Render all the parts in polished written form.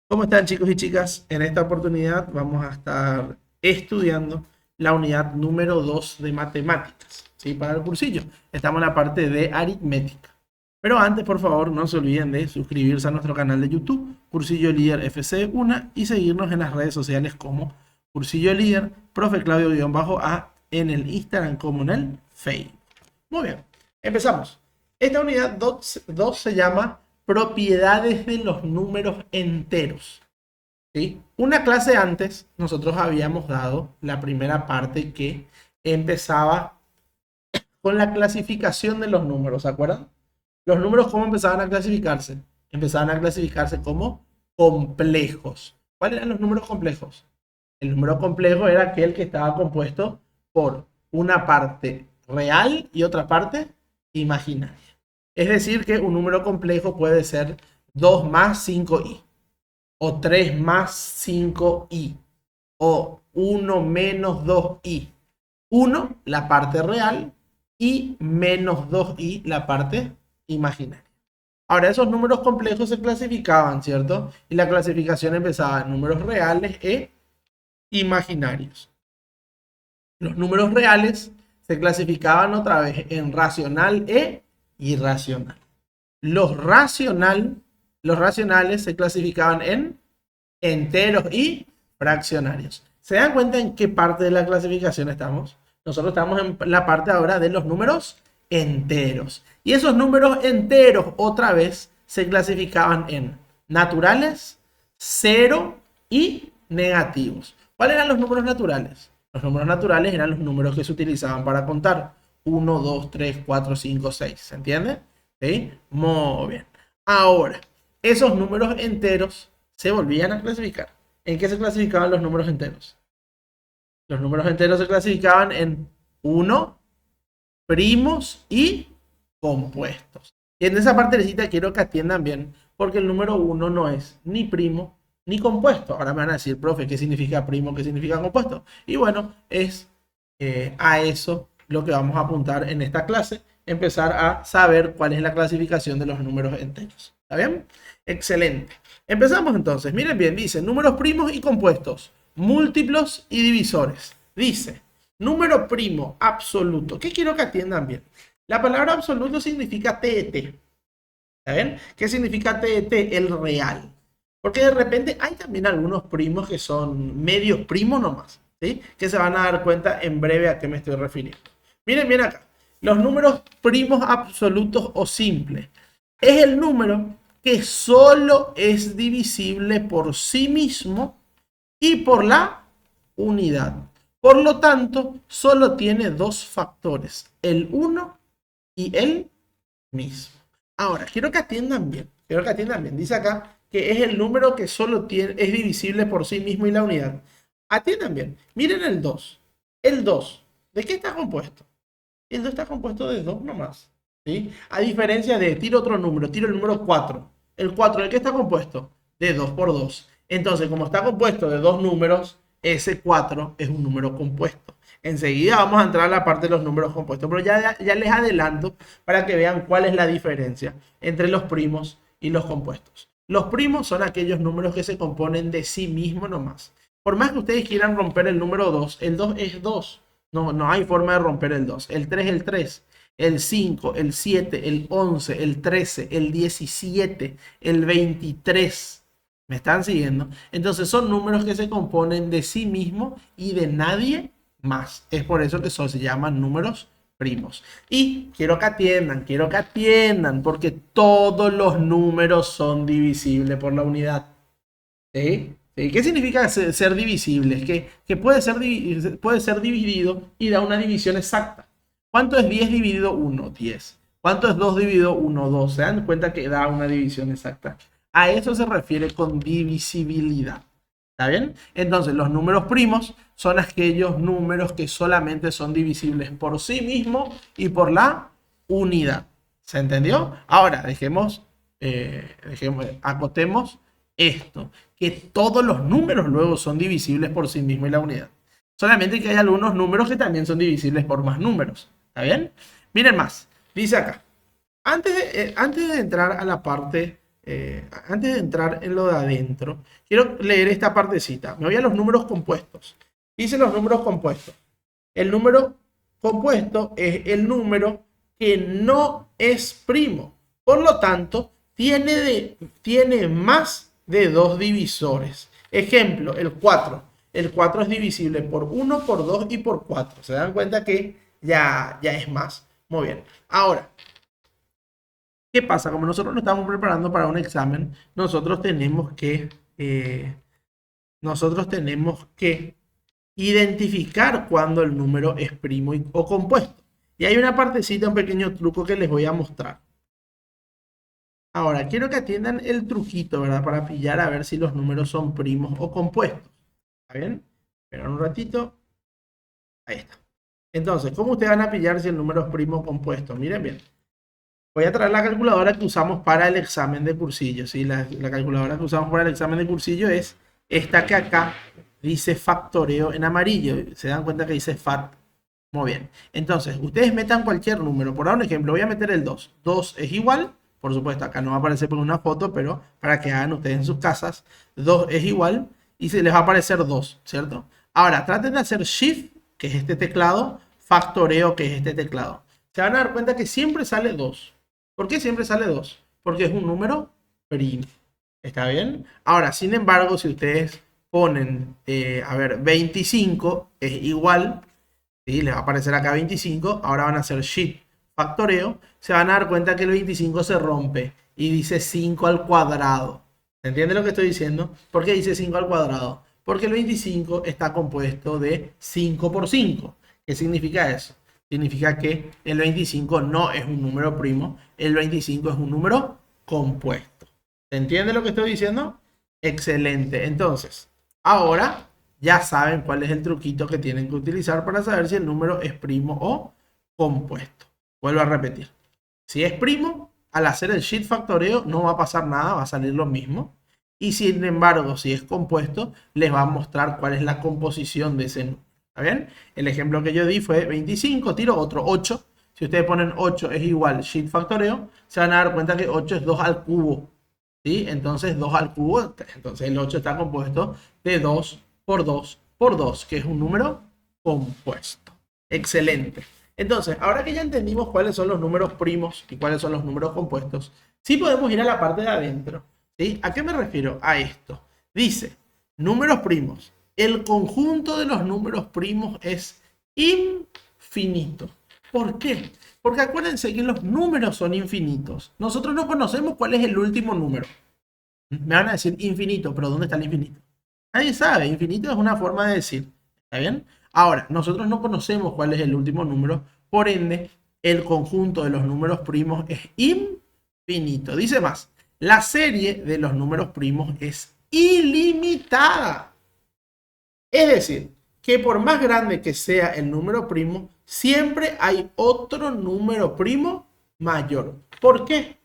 ¿Cómo están chicos y chicas? En esta oportunidad vamos a estar estudiando la unidad número 2 de matemáticas, ¿sí? Para el cursillo. Estamos en la parte de aritmética. Pero antes, por favor, no se olviden de suscribirse a nuestro canal de YouTube, Cursillo Líder FC1, y seguirnos en las redes sociales como Cursillo Líder, Profe Claudio-A, en el Instagram como en el Facebook. Muy bien, empezamos. Esta unidad 2 se llama propiedades de los números enteros. ¿Sí? Una clase antes, nosotros habíamos dado la primera parte que empezaba con la clasificación de los números, ¿se acuerdan? Los números, ¿cómo empezaban a clasificarse? Empezaban a clasificarse como complejos. ¿Cuáles eran los números complejos? El número complejo era aquel que estaba compuesto por una parte real y otra parte imaginaria. Es decir, que un número complejo puede ser 2 más 5i, o 3 más 5i, o 1 menos 2i. 1, la parte real, y menos 2i, la parte imaginaria. Ahora, esos números complejos se clasificaban, ¿cierto? Y la clasificación empezaba en números reales e imaginarios. Los números reales se clasificaban otra vez en racional e irracional. Los racionales se clasificaban en enteros y fraccionarios. ¿Se dan cuenta en qué parte de la clasificación estamos? Nosotros estamos en la parte ahora de los números enteros. Y esos números enteros otra vez se clasificaban en naturales, cero y negativos. ¿Cuáles eran los números naturales? Los números naturales eran los números que se utilizaban para contar. 1, 2, 3, 4, 5, 6. ¿Se entiende? ¿Sí? Muy bien. Ahora, esos números enteros se volvían a clasificar. ¿En qué se clasificaban los números enteros? Los números enteros se clasificaban en 1, primos y compuestos. Y en esa partecita quiero que atiendan bien, porque el número 1 no es ni primo ni compuesto. Ahora me van a decir, profe, ¿qué significa primo? ¿Qué significa compuesto? Y bueno, es a eso lo que vamos a apuntar en esta clase, empezar a saber cuál es la clasificación de los números enteros. ¿Está bien? Excelente. Empezamos entonces. Miren bien, dice números primos y compuestos, múltiplos y divisores. Dice, número primo absoluto. ¿Qué quiero que atiendan bien? La palabra absoluto significa TET. ¿Está bien? ¿Qué significa TET? El real. Porque de repente hay también algunos primos que son medios primos nomás, ¿sí? Que se van a dar cuenta en breve a qué me estoy refiriendo. Miren bien acá. Los números primos absolutos o simples es el número que solo es divisible por sí mismo y por la unidad. Por lo tanto, solo tiene dos factores, el 1 y el mismo. Ahora, quiero que atiendan bien. Quiero que atiendan bien. Dice acá que es el número que solo es divisible por sí mismo y la unidad. Atiendan bien. Miren el 2. El 2. ¿De qué está compuesto? El 2 está compuesto de 2 nomás. ¿Sí? A diferencia de, tiro otro número, tiro el número 4. El 4, ¿de qué está compuesto? De 2 por 2. Entonces, como está compuesto de dos números, ese 4 es un número compuesto. Enseguida vamos a entrar a la parte de los números compuestos, pero ya les adelanto para que vean cuál es la diferencia entre los primos y los compuestos. Los primos son aquellos números que se componen de sí mismos nomás. Por más que ustedes quieran romper el número 2, el 2 es 2. No hay forma de romper el 2. El 3 es el 3. El 5, el 7, el 11, el 13, el 17, el 23. ¿Me están siguiendo? Entonces son números que se componen de sí mismo y de nadie más. Es por eso que se llaman números primos. Y quiero que atiendan, porque todos los números son divisibles por la unidad. ¿Sí? ¿Sí? ¿Qué significa ser divisible? Que puede ser dividido y da una división exacta. ¿Cuánto es 10 dividido 1? 10. ¿Cuánto es 2 dividido 1? 2. ¿Se dan cuenta que da una división exacta? A eso se refiere con divisibilidad. ¿Está bien? Entonces, los números primos son aquellos números que solamente son divisibles por sí mismos y por la unidad. ¿Se entendió? Ahora, acotemos esto, que todos los números luego son divisibles por sí mismos y la unidad. Solamente que hay algunos números que también son divisibles por más números. ¿Está bien? Miren más. Dice acá. Antes de entrar a la parte antes de entrar en lo de adentro, quiero leer esta partecita. Me voy a los números compuestos. Dice los números compuestos. El número compuesto es el número que no es primo. Por lo tanto, tiene más de dos divisores. Ejemplo, el 4. El 4 es divisible por 1, por 2 y por 4. ¿Se dan cuenta que ya es más? Muy bien. Ahora, ¿qué pasa? Como nosotros nos estamos preparando para un examen, nosotros tenemos que identificar cuando el número es primo o compuesto. Y hay una partecita, un pequeño truco que les voy a mostrar. Ahora, quiero que atiendan el truquito, ¿verdad? Para pillar a ver si los números son primos o compuestos. ¿Está bien? Esperan un ratito. Ahí está. Entonces, ¿cómo ustedes van a pillar si el número es primo o compuesto? Miren bien. Voy a traer la calculadora que usamos para el examen de cursillo. ¿Sí? La calculadora que usamos para el examen de cursillo es esta que acá dice factoreo en amarillo. Se dan cuenta que dice fact. Muy bien. Entonces, ustedes metan cualquier número. Por dar un ejemplo, voy a meter el 2. 2 es igual. Por supuesto, acá no va a aparecer por una foto, pero para que hagan ustedes en sus casas, 2 es igual y se les va a aparecer 2, ¿cierto? Ahora, traten de hacer Shift, que es este teclado, factoreo, que es este teclado. Se van a dar cuenta que siempre sale 2. ¿Por qué siempre sale 2? Porque es un número primo. ¿Está bien? Ahora, sin embargo, si ustedes ponen, 25 es igual, ¿sí? Les va a aparecer acá 25, ahora van a hacer Shift, factoreo, se van a dar cuenta que el 25 se rompe y dice 5 al cuadrado. ¿Se entiende lo que estoy diciendo? ¿Por qué dice 5 al cuadrado? Porque el 25 está compuesto de 5 por 5. ¿Qué significa eso? Significa que el 25 no es un número primo, el 25 es un número compuesto. ¿Se entiende lo que estoy diciendo? Excelente. Entonces, ahora ya saben cuál es el truquito que tienen que utilizar para saber si el número es primo o compuesto. Vuelvo a repetir. Si es primo, al hacer el shift factoreo no va a pasar nada, va a salir lo mismo. Y sin embargo, si es compuesto, les va a mostrar cuál es la composición de ese número. ¿Está bien? El ejemplo que yo di fue 25, tiro otro 8. Si ustedes ponen 8 es igual shift factoreo, se van a dar cuenta que 8 es 2 al cubo. ¿Sí? Entonces 2 al cubo, entonces el 8 está compuesto de 2 por 2 por 2, que es un número compuesto. Excelente. Entonces, ahora que ya entendimos cuáles son los números primos y cuáles son los números compuestos, sí podemos ir a la parte de adentro. ¿Sí? ¿A qué me refiero? A esto. Dice, números primos. El conjunto de los números primos es infinito. ¿Por qué? Porque acuérdense que los números son infinitos. Nosotros no conocemos cuál es el último número. Me van a decir infinito, pero ¿dónde está el infinito? Nadie sabe. Infinito es una forma de decir. ¿Está bien? Ahora, nosotros no conocemos cuál es el último número, por ende, el conjunto de los números primos es infinito. Dice más, la serie de los números primos es ilimitada. Es decir, que por más grande que sea el número primo, siempre hay otro número primo mayor. ¿Por qué?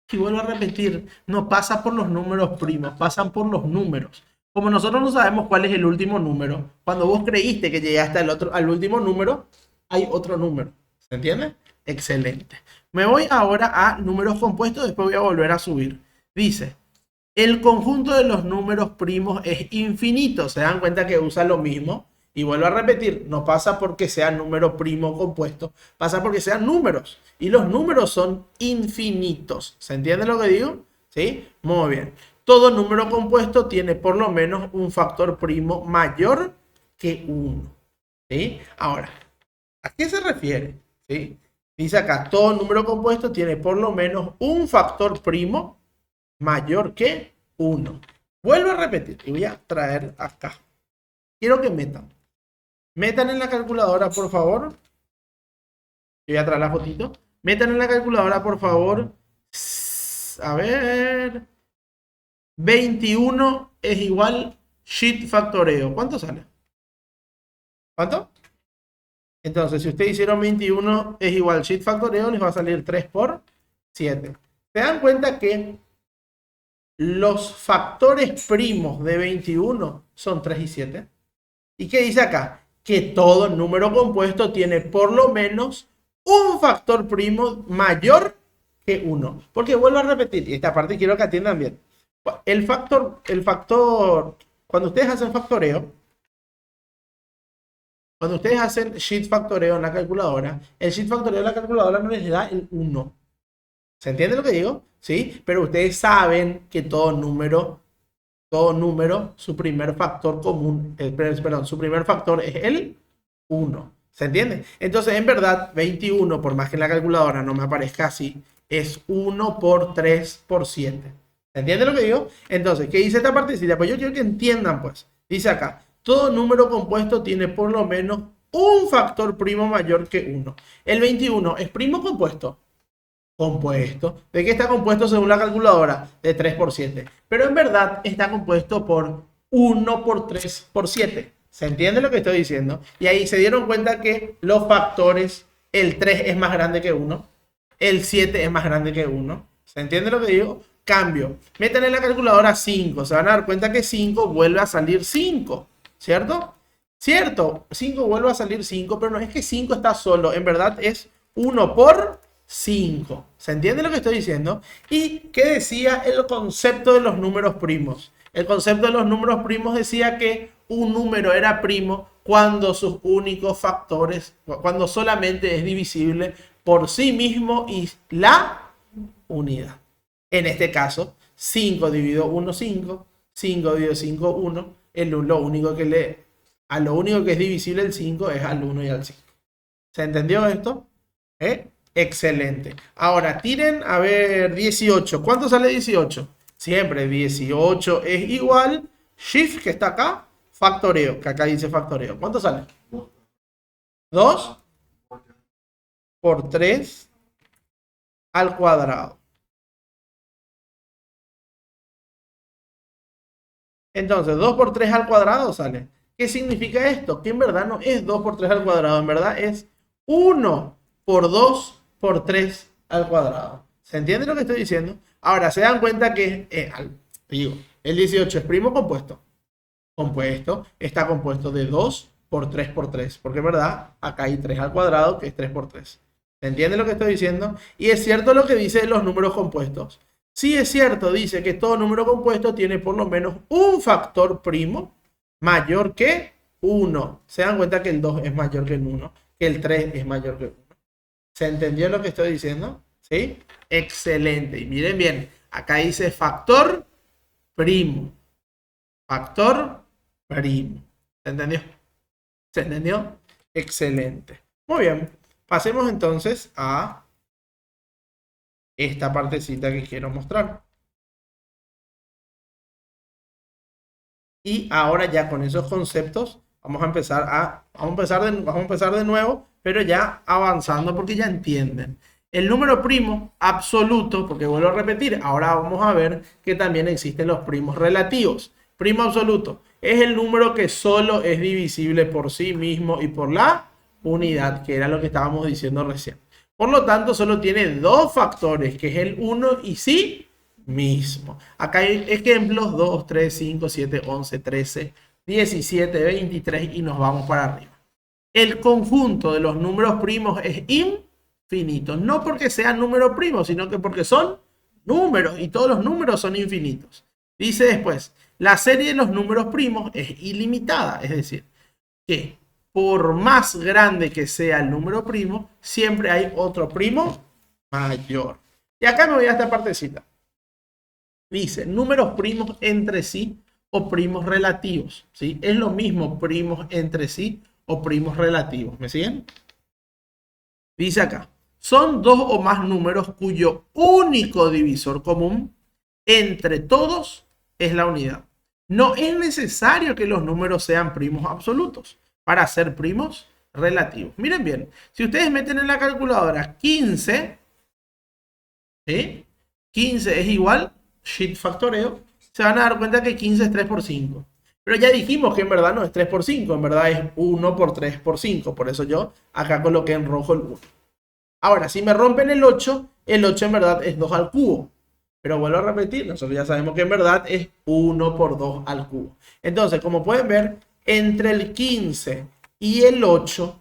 Y vuelvo a repetir, no pasa por los números primos, pasan por los números. Como nosotros no sabemos cuál es el último número, cuando vos creíste que llegaste al último número, hay otro número. ¿Se entiende? Excelente. Me voy ahora a números compuestos, después voy a volver a subir. Dice, el conjunto de los números primos es infinito. ¿Se dan cuenta que usa lo mismo? Y vuelvo a repetir, no pasa porque sea número primo compuesto, pasa porque sean números. Y los números son infinitos. ¿Se entiende lo que digo? ¿Sí? Muy bien. Todo número compuesto tiene por lo menos un factor primo mayor que 1. ¿Sí? Ahora, ¿a qué se refiere? ¿Sí? Dice acá, todo número compuesto tiene por lo menos un factor primo mayor que 1. Vuelvo a repetir y voy a traer acá. Quiero que metan en la calculadora, por favor. Yo voy a traer la fotito. Metan en la calculadora, por favor. A ver. 21 es igual shift factoreo. ¿Cuánto sale? ¿Cuánto? Entonces, si ustedes hicieron 21 es igual shift factoreo, les va a salir 3 por 7. ¿Se dan cuenta que los factores primos de 21 son 3 y 7? ¿Y qué dice acá? Que todo número compuesto tiene por lo menos un factor primo mayor que 1. Porque vuelvo a repetir, y esta parte quiero que atiendan bien. Cuando ustedes hacen factoreo, cuando ustedes hacen sheet factoreo en la calculadora, el sheet factoreo de la calculadora no les da el 1. ¿Se entiende lo que digo? ¿Sí? Pero ustedes saben que todo número, su primer factor común, perdón, su primer factor es el 1. ¿Se entiende? Entonces, en verdad, 21, por más que en la calculadora no me aparezca así, es 1 por 3 por 7. ¿Se entiende lo que digo? Entonces, ¿qué dice esta partecita? Pues yo quiero que entiendan, pues. Dice acá, todo número compuesto tiene por lo menos un factor primo mayor que 1. El 21 es primo compuesto. Compuesto. ¿De qué está compuesto según la calculadora? De 3 por 7. Pero en verdad está compuesto por 1 por 3 por 7. ¿Se entiende lo que estoy diciendo? Y ahí se dieron cuenta que los factores, el 3 es más grande que 1, el 7 es más grande que 1. ¿Se entiende lo que digo? Cambio. Meten en la calculadora 5. Se van a dar cuenta que 5 vuelve a salir 5. ¿Cierto? Cierto. 5 vuelve a salir 5, pero no es que 5 está solo. En verdad es 1 por 5. ¿Se entiende lo que estoy diciendo? ¿Y qué decía el concepto de los números primos? El concepto de los números primos decía que un número era primo cuando sus únicos factores, cuando solamente es divisible por sí mismo y la unidad. En este caso, 5 dividido 1, 5. 5 dividido 5, 1. Lo único que es divisible el 5 es al 1 y al 5. ¿Se entendió esto? Excelente. Ahora, tiren a ver 18. ¿Cuánto sale 18? Siempre 18 es igual. Shift, que está acá. Factoreo, que acá dice factoreo. ¿Cuánto sale? 2 por 3 al cuadrado. Entonces, 2 por 3 al cuadrado sale. ¿Qué significa esto? Que en verdad no es 2 por 3 al cuadrado. En verdad es 1 por 2 por 3 al cuadrado. ¿Se entiende lo que estoy diciendo? Ahora, se dan cuenta que el 18 es primo compuesto. Compuesto está compuesto de 2 por 3 por 3. Porque en verdad acá hay 3 al cuadrado, que es 3 por 3. ¿Se entiende lo que estoy diciendo? Y es cierto lo que dice los números compuestos. Sí es cierto, dice que todo número compuesto tiene por lo menos un factor primo mayor que 1. Se dan cuenta que el 2 es mayor que el 1, que el 3 es mayor que el 1. ¿Se entendió lo que estoy diciendo? ¿Sí? Excelente. Y miren bien, acá dice factor primo. Factor primo. ¿Se entendió? ¿Se entendió? Excelente. Muy bien. Pasemos entonces a esta partecita que quiero mostrar. Y ahora ya con esos conceptos vamos a empezar de nuevo, pero ya avanzando porque ya entienden. El número primo absoluto, porque vuelvo a repetir, ahora vamos a ver que también existen los primos relativos. Primo absoluto es el número que solo es divisible por sí mismo y por la unidad, que era lo que estábamos diciendo recién. Por lo tanto, solo tiene dos factores, que es el 1 y sí mismo. Acá hay ejemplos: 2, 3, 5, 7, 11, 13, 17, 23 y nos vamos para arriba. El conjunto de los números primos es infinito. No porque sean números primos, sino que porque son números y todos los números son infinitos. Dice después, la serie de los números primos es ilimitada. Es decir, que por más grande que sea el número primo, siempre hay otro primo mayor. Y acá me voy a esta partecita. Dice, números primos entre sí o primos relativos. ¿Sí? Es lo mismo primos entre sí o primos relativos. ¿Me siguen? Dice acá, son dos o más números cuyo único divisor común entre todos es la unidad. No es necesario que los números sean primos absolutos para ser primos relativos. Miren bien, si ustedes meten en la calculadora 15, ¿sí? 15 es igual, sheet factoreo, se van a dar cuenta que 15 es 3 por 5. Pero ya dijimos que en verdad no es 3 por 5, en verdad es 1 por 3 por 5. Por eso yo acá coloqué en rojo el 1. Ahora, si me rompen el 8 en verdad es 2 al cubo. Pero vuelvo a repetir, nosotros ya sabemos que en verdad es 1 por 2 al cubo. Entonces, como pueden ver, entre el 15 y el 8,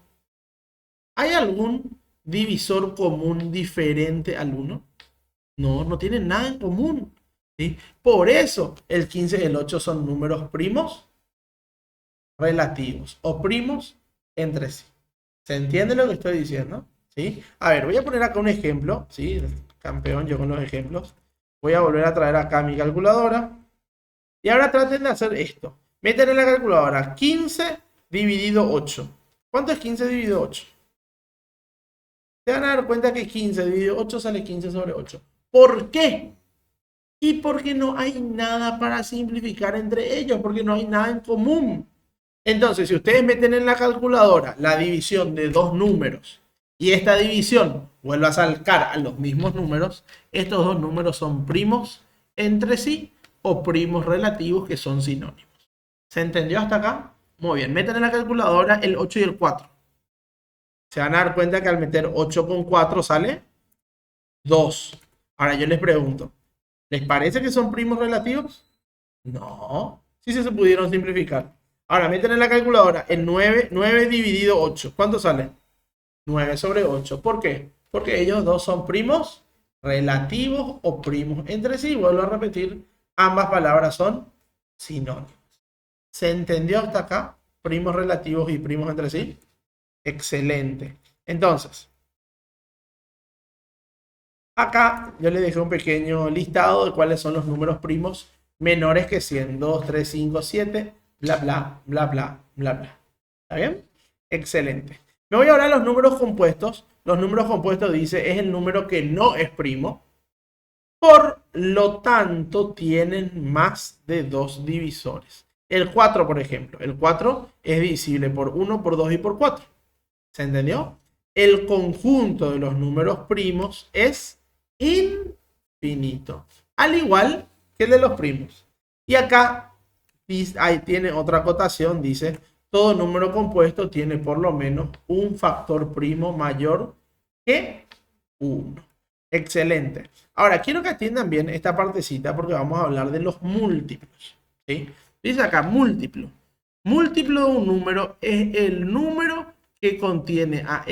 ¿hay algún divisor común diferente al 1? No, no tienen nada en común. ¿Sí? Por eso el 15 y el 8 son números primos relativos o primos entre sí. ¿Se entiende lo que estoy diciendo? ¿Sí? A ver, voy a poner acá un ejemplo. ¿Sí? Campeón yo con los ejemplos. Voy a volver a traer acá mi calculadora. Y ahora traten de hacer esto. Meten en la calculadora 15 dividido 8. ¿Cuánto es 15 dividido 8? Se van a dar cuenta que 15 dividido 8 sale 15 sobre 8. ¿Por qué? Y porque no hay nada para simplificar entre ellos, porque no hay nada en común. Entonces, si ustedes meten en la calculadora la división de dos números y esta división vuelve a sacar a los mismos números, estos dos números son primos entre sí o primos relativos que son sinónimos. ¿Se entendió hasta acá? Muy bien, meten en la calculadora el 8 y el 4. Se van a dar cuenta que al meter 8 con 4 sale 2. Ahora yo les pregunto, ¿les parece que son primos relativos? No, sí se pudieron simplificar. Ahora meten en la calculadora el 9 dividido 8. ¿Cuánto sale? 9 sobre 8. ¿Por qué? Porque ellos dos son primos relativos o primos entre sí. Vuelvo a repetir, ambas palabras son sinónimos. ¿Se entendió hasta acá? Primos relativos y primos entre sí. Excelente. Entonces, acá yo les dejé un pequeño listado de cuáles son los números primos menores que 100. 2, 3, 5, 7, bla, bla, bla, bla, bla, bla. ¿Está bien? Excelente. Me voy ahora a los números compuestos. Los números compuestos dice es el número que no es primo. Por lo tanto, tienen más de dos divisores. El 4, por ejemplo. El 4 es divisible por 1, por 2 y por 4. ¿Se entendió? El conjunto de los números primos es infinito. Al igual que el de los primos. Y acá ahí tiene otra acotación. Dice, todo número compuesto tiene por lo menos un factor primo mayor que 1. Excelente. Ahora, quiero que atiendan bien esta partecita porque vamos a hablar de los múltiplos. ¿Sí? Dice acá, múltiplo. Múltiplo de un número es el número que contiene a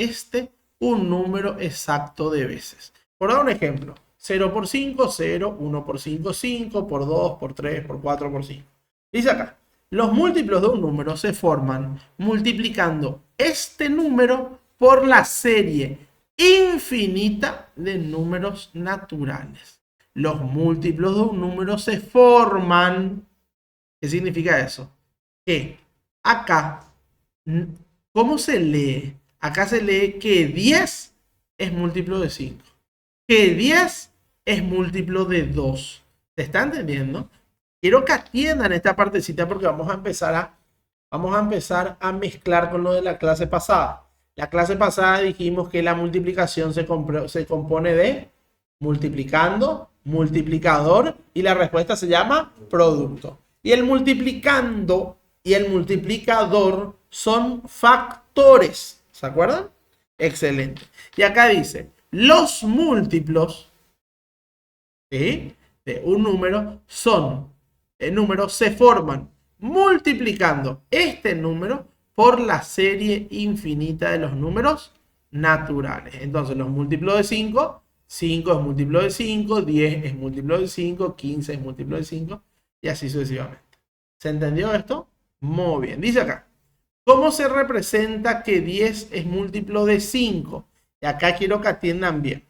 un número exacto de veces. Por dar un ejemplo, 0 por 5, 0, 1 por 5, 5, por 2, por 3, por 4, por 5. Dice acá, los múltiplos de un número se forman multiplicando este número por la serie infinita de números naturales. Los múltiplos de un número se forman. ¿Qué significa eso? Que acá, ¿cómo se lee? Acá se lee que 10 es múltiplo de 5. Que 10 es múltiplo de 2. ¿Se está entendiendo? Quiero que atiendan esta partecita porque vamos a empezar a mezclar con lo de la clase pasada. La clase pasada dijimos que la multiplicación se compone de multiplicando, multiplicador y la respuesta se llama producto. Y el multiplicando y el multiplicador son factores. ¿Se acuerdan? Excelente. Y acá dice, los múltiplos, ¿sí?, de un número se forman multiplicando este número por la serie infinita de los números naturales. Entonces, los múltiplos de 5, 5 es múltiplo de 5, 10 es múltiplo de 5, 15 es múltiplo de 5 y así sucesivamente. ¿Se entendió esto? Muy bien. Dice acá, ¿cómo se representa que 10 es múltiplo de 5? Y acá quiero que atiendan bien.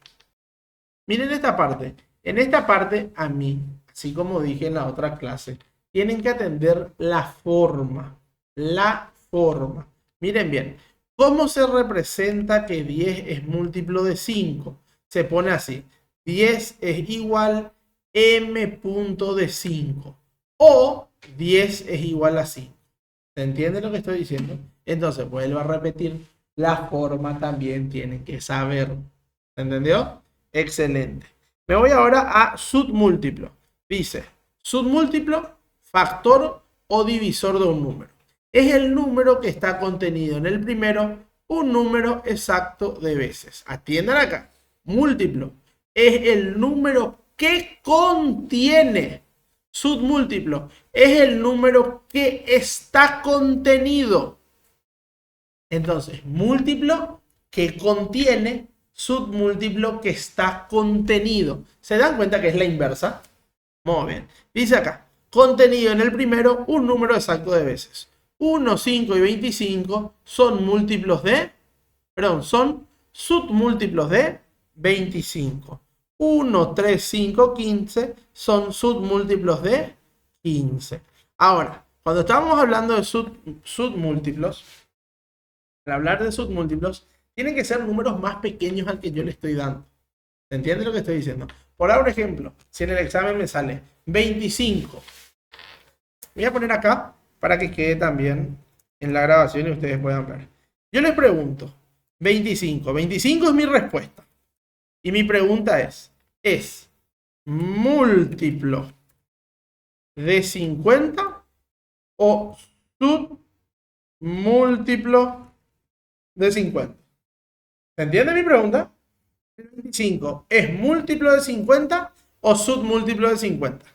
Miren esta parte. En esta parte, a mí, así como dije en la otra clase, tienen que atender la forma. La forma. Miren bien. ¿Cómo se representa que 10 es múltiplo de 5? Se pone así. 10 es igual m punto de 5. O 10 es igual a 5. ¿Se entiende lo que estoy diciendo? Entonces, vuelvo a repetir. La forma también tienen que saber. ¿Se entendió? Excelente. Me voy ahora a submúltiplo. Dice, submúltiplo, factor o divisor de un número. Es el número que está contenido en el primero, un número exacto de veces. Atiendan acá. Múltiplo es el número que contiene. Submúltiplo es el número que está contenido. Entonces, múltiplo que contiene, submúltiplo que está contenido. ¿Se dan cuenta que es la inversa? Muy bien. Dice acá, contenido en el primero un número exacto de veces. 1, 5 y 25 son múltiplos de, perdón, son submúltiplos de 25. 1, 3, 5, 15 son submúltiplos de 15. Ahora, cuando estábamos hablando de submúltiplos, al hablar de submúltiplos, tienen que ser números más pequeños al que yo le estoy dando. ¿Se entiende lo que estoy diciendo? Por ejemplo, si en el examen me sale 25, voy a poner acá para que quede también en la grabación y ustedes puedan ver. Yo les pregunto, 25. 25 es mi respuesta. Y mi pregunta ¿es múltiplo de 50 o submúltiplo de 50? ¿Se entiende mi pregunta? 25 es múltiplo de 50 o submúltiplo de 50.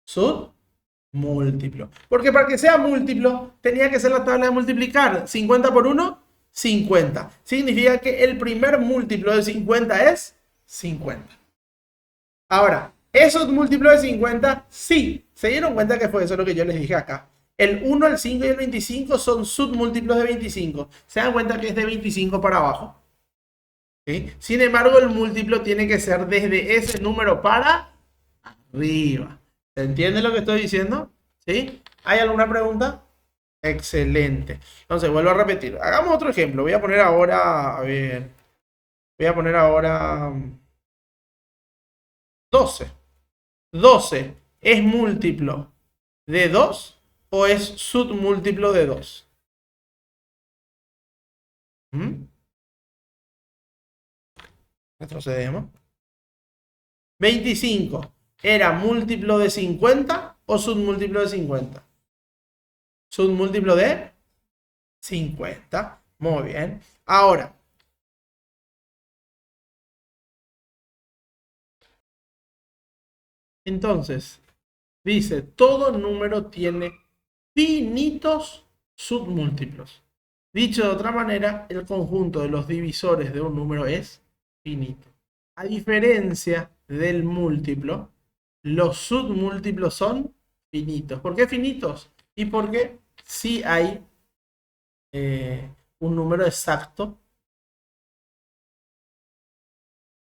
Submúltiplo. Porque para que sea múltiplo tenía que ser la tabla de multiplicar. 50 por 1, 50. Significa que el primer múltiplo de 50 es 50. Ahora, ¿es submúltiplo de 50? Sí. ¿Se dieron cuenta que fue eso lo que yo les dije acá? El 1, el 5 y el 25 son submúltiplos de 25. ¿Se dan cuenta que es de 25 para abajo? ¿Sí? Sin embargo, el múltiplo tiene que ser desde ese número para arriba. ¿Se entiende lo que estoy diciendo? ¿Sí? ¿Hay alguna pregunta? Excelente. Entonces, vuelvo a repetir. Hagamos otro ejemplo. Voy a poner ahora, a ver. Voy a poner ahora 12. 12 ¿es múltiplo de 2 o es submúltiplo de 2? Retrocedemos. 25 ¿era múltiplo de 50 o submúltiplo de 50? Submúltiplo de 50. Muy bien. Ahora, entonces, dice, todo número tiene finitos submúltiplos. Dicho de otra manera, el conjunto de los divisores de un número es finito. A diferencia del múltiplo, los submúltiplos son finitos. ¿Por qué finitos? Y porque sí hay un número exacto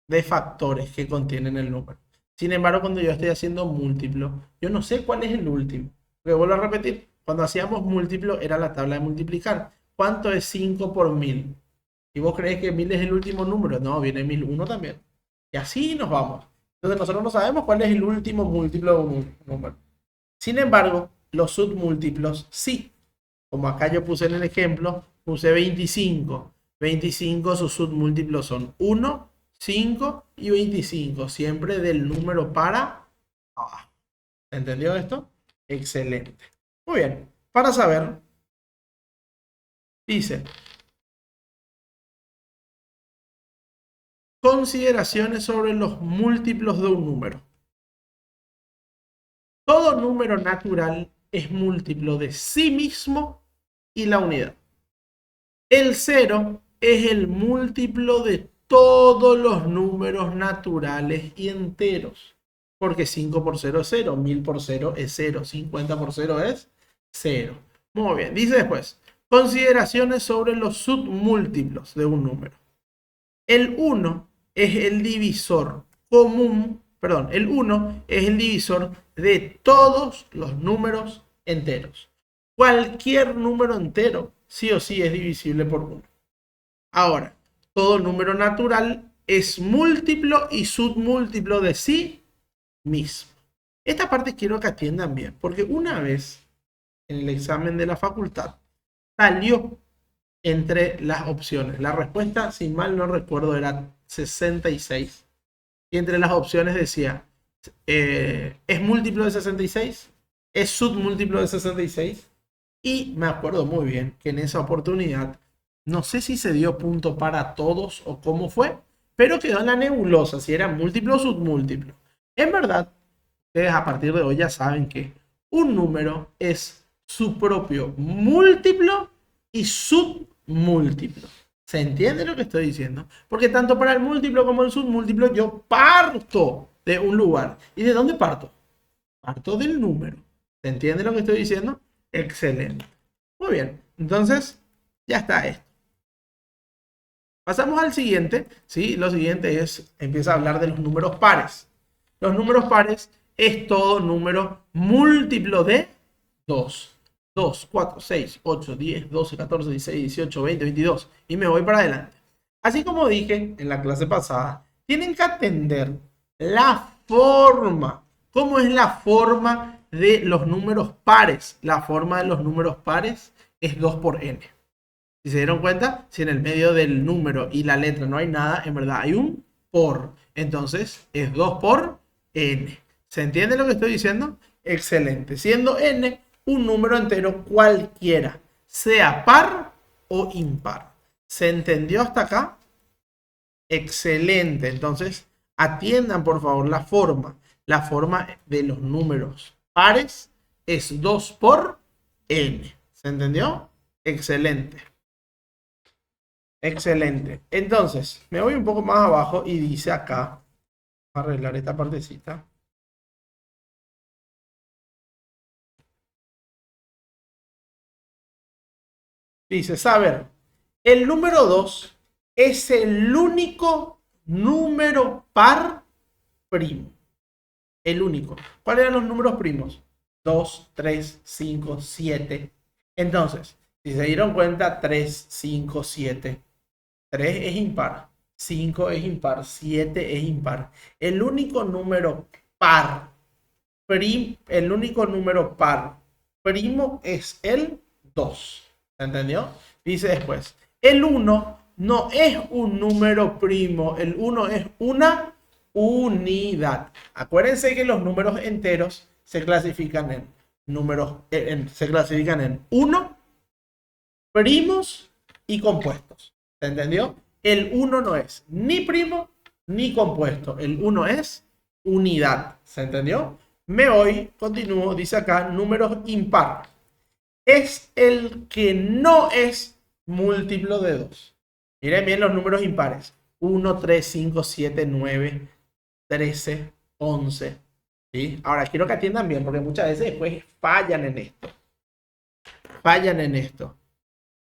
de factores que contienen el número. Sin embargo, cuando yo estoy haciendo múltiplo, yo no sé cuál es el último. Pero vuelvo a repetir, cuando hacíamos múltiplo era la tabla de multiplicar. ¿Cuánto es 5 por 1000? ¿Y vos crees que 1000 es el último número? No, viene 1001 también. Y así nos vamos. Entonces nosotros no sabemos cuál es el último múltiplo de un número. Sin embargo, los submúltiplos sí. Como acá yo puse en el ejemplo, puse 25. 25 sus submúltiplos son 1, 5 y 25. Siempre del número para abajo. ¿Entendió esto? Excelente. Muy bien. Para saber, dice, consideraciones sobre los múltiplos de un número. Todo número natural es múltiplo de sí mismo y la unidad. El 0 es el múltiplo de todos los números naturales y enteros. Porque 5 por 0 es 0, 1000 por 0 es 0, 50 por 0 es 0. Muy bien, dice después, consideraciones sobre los submúltiplos de un número. El 1 es el divisor común, perdón, el 1 es el divisor de todos los números enteros. Cualquier número entero sí o sí es divisible por 1. Ahora, todo número natural es múltiplo y submúltiplo de sí mismo. Esta parte quiero que atiendan bien, porque una vez en el examen de la facultad salió entre las opciones. La respuesta, si mal no recuerdo, era 66. Y entre las opciones decía, ¿es múltiplo de 66? ¿Es submúltiplo de 66? Y me acuerdo muy bien que en esa oportunidad, no sé si se dio punto para todos o cómo fue, pero quedó en la nebulosa si era múltiplo o submúltiplo. En verdad, ustedes a partir de hoy ya saben que un número es su propio múltiplo y submúltiplo. ¿Se entiende lo que estoy diciendo? Porque tanto para el múltiplo como el submúltiplo yo parto de un lugar. ¿Y de dónde parto? Parto del número. ¿Se entiende lo que estoy diciendo? Excelente. Muy bien. Entonces, ya está esto. Pasamos al siguiente. ¿Sí? Lo siguiente es, empieza a hablar de los números pares. Los números pares es todo número múltiplo de 2. 2, 4, 6, 8, 10, 12, 14, 16, 18, 20, 22. Y me voy para adelante. Así como dije en la clase pasada, tienen que atender la forma. ¿Cómo es la forma de los números pares? La forma de los números pares es 2 por n. Si se dieron cuenta, si en el medio del número y la letra no hay nada, en verdad hay un por. Entonces es 2 por n. ¿Se entiende lo que estoy diciendo? Excelente. Siendo n un número entero cualquiera, sea par o impar. ¿Se entendió hasta acá? Excelente. Entonces, atiendan por favor la forma. La forma de los números pares es 2 por n. ¿Se entendió? Excelente. Excelente. Entonces, me voy un poco más abajo y dice acá, a arreglar esta partecita. Dice, saber, el número 2 es el único número par primo. El único. ¿Cuáles eran los números primos? 2, 3, 5, 7. Entonces, si se dieron cuenta, 3, 5, 7. 3 es impar, 5 es impar, 7 es impar. El único número par, el único número par primo es el 2. ¿Se entendió? Dice después, el 1 no es un número primo, el 1 es una unidad. Acuérdense que los números enteros se clasifican en números, se clasifican en 1, primos y compuestos. ¿Se entendió? El 1 no es ni primo ni compuesto. El 1 es unidad. ¿Se entendió? Me voy, continúo, dice acá, números impar. Es el que no es múltiplo de 2. Miren bien los números impares. 1, 3, 5, 7, 9, 13, 11. ¿Sí? Ahora, quiero que atiendan bien, porque muchas veces después fallan en esto. Fallan en esto.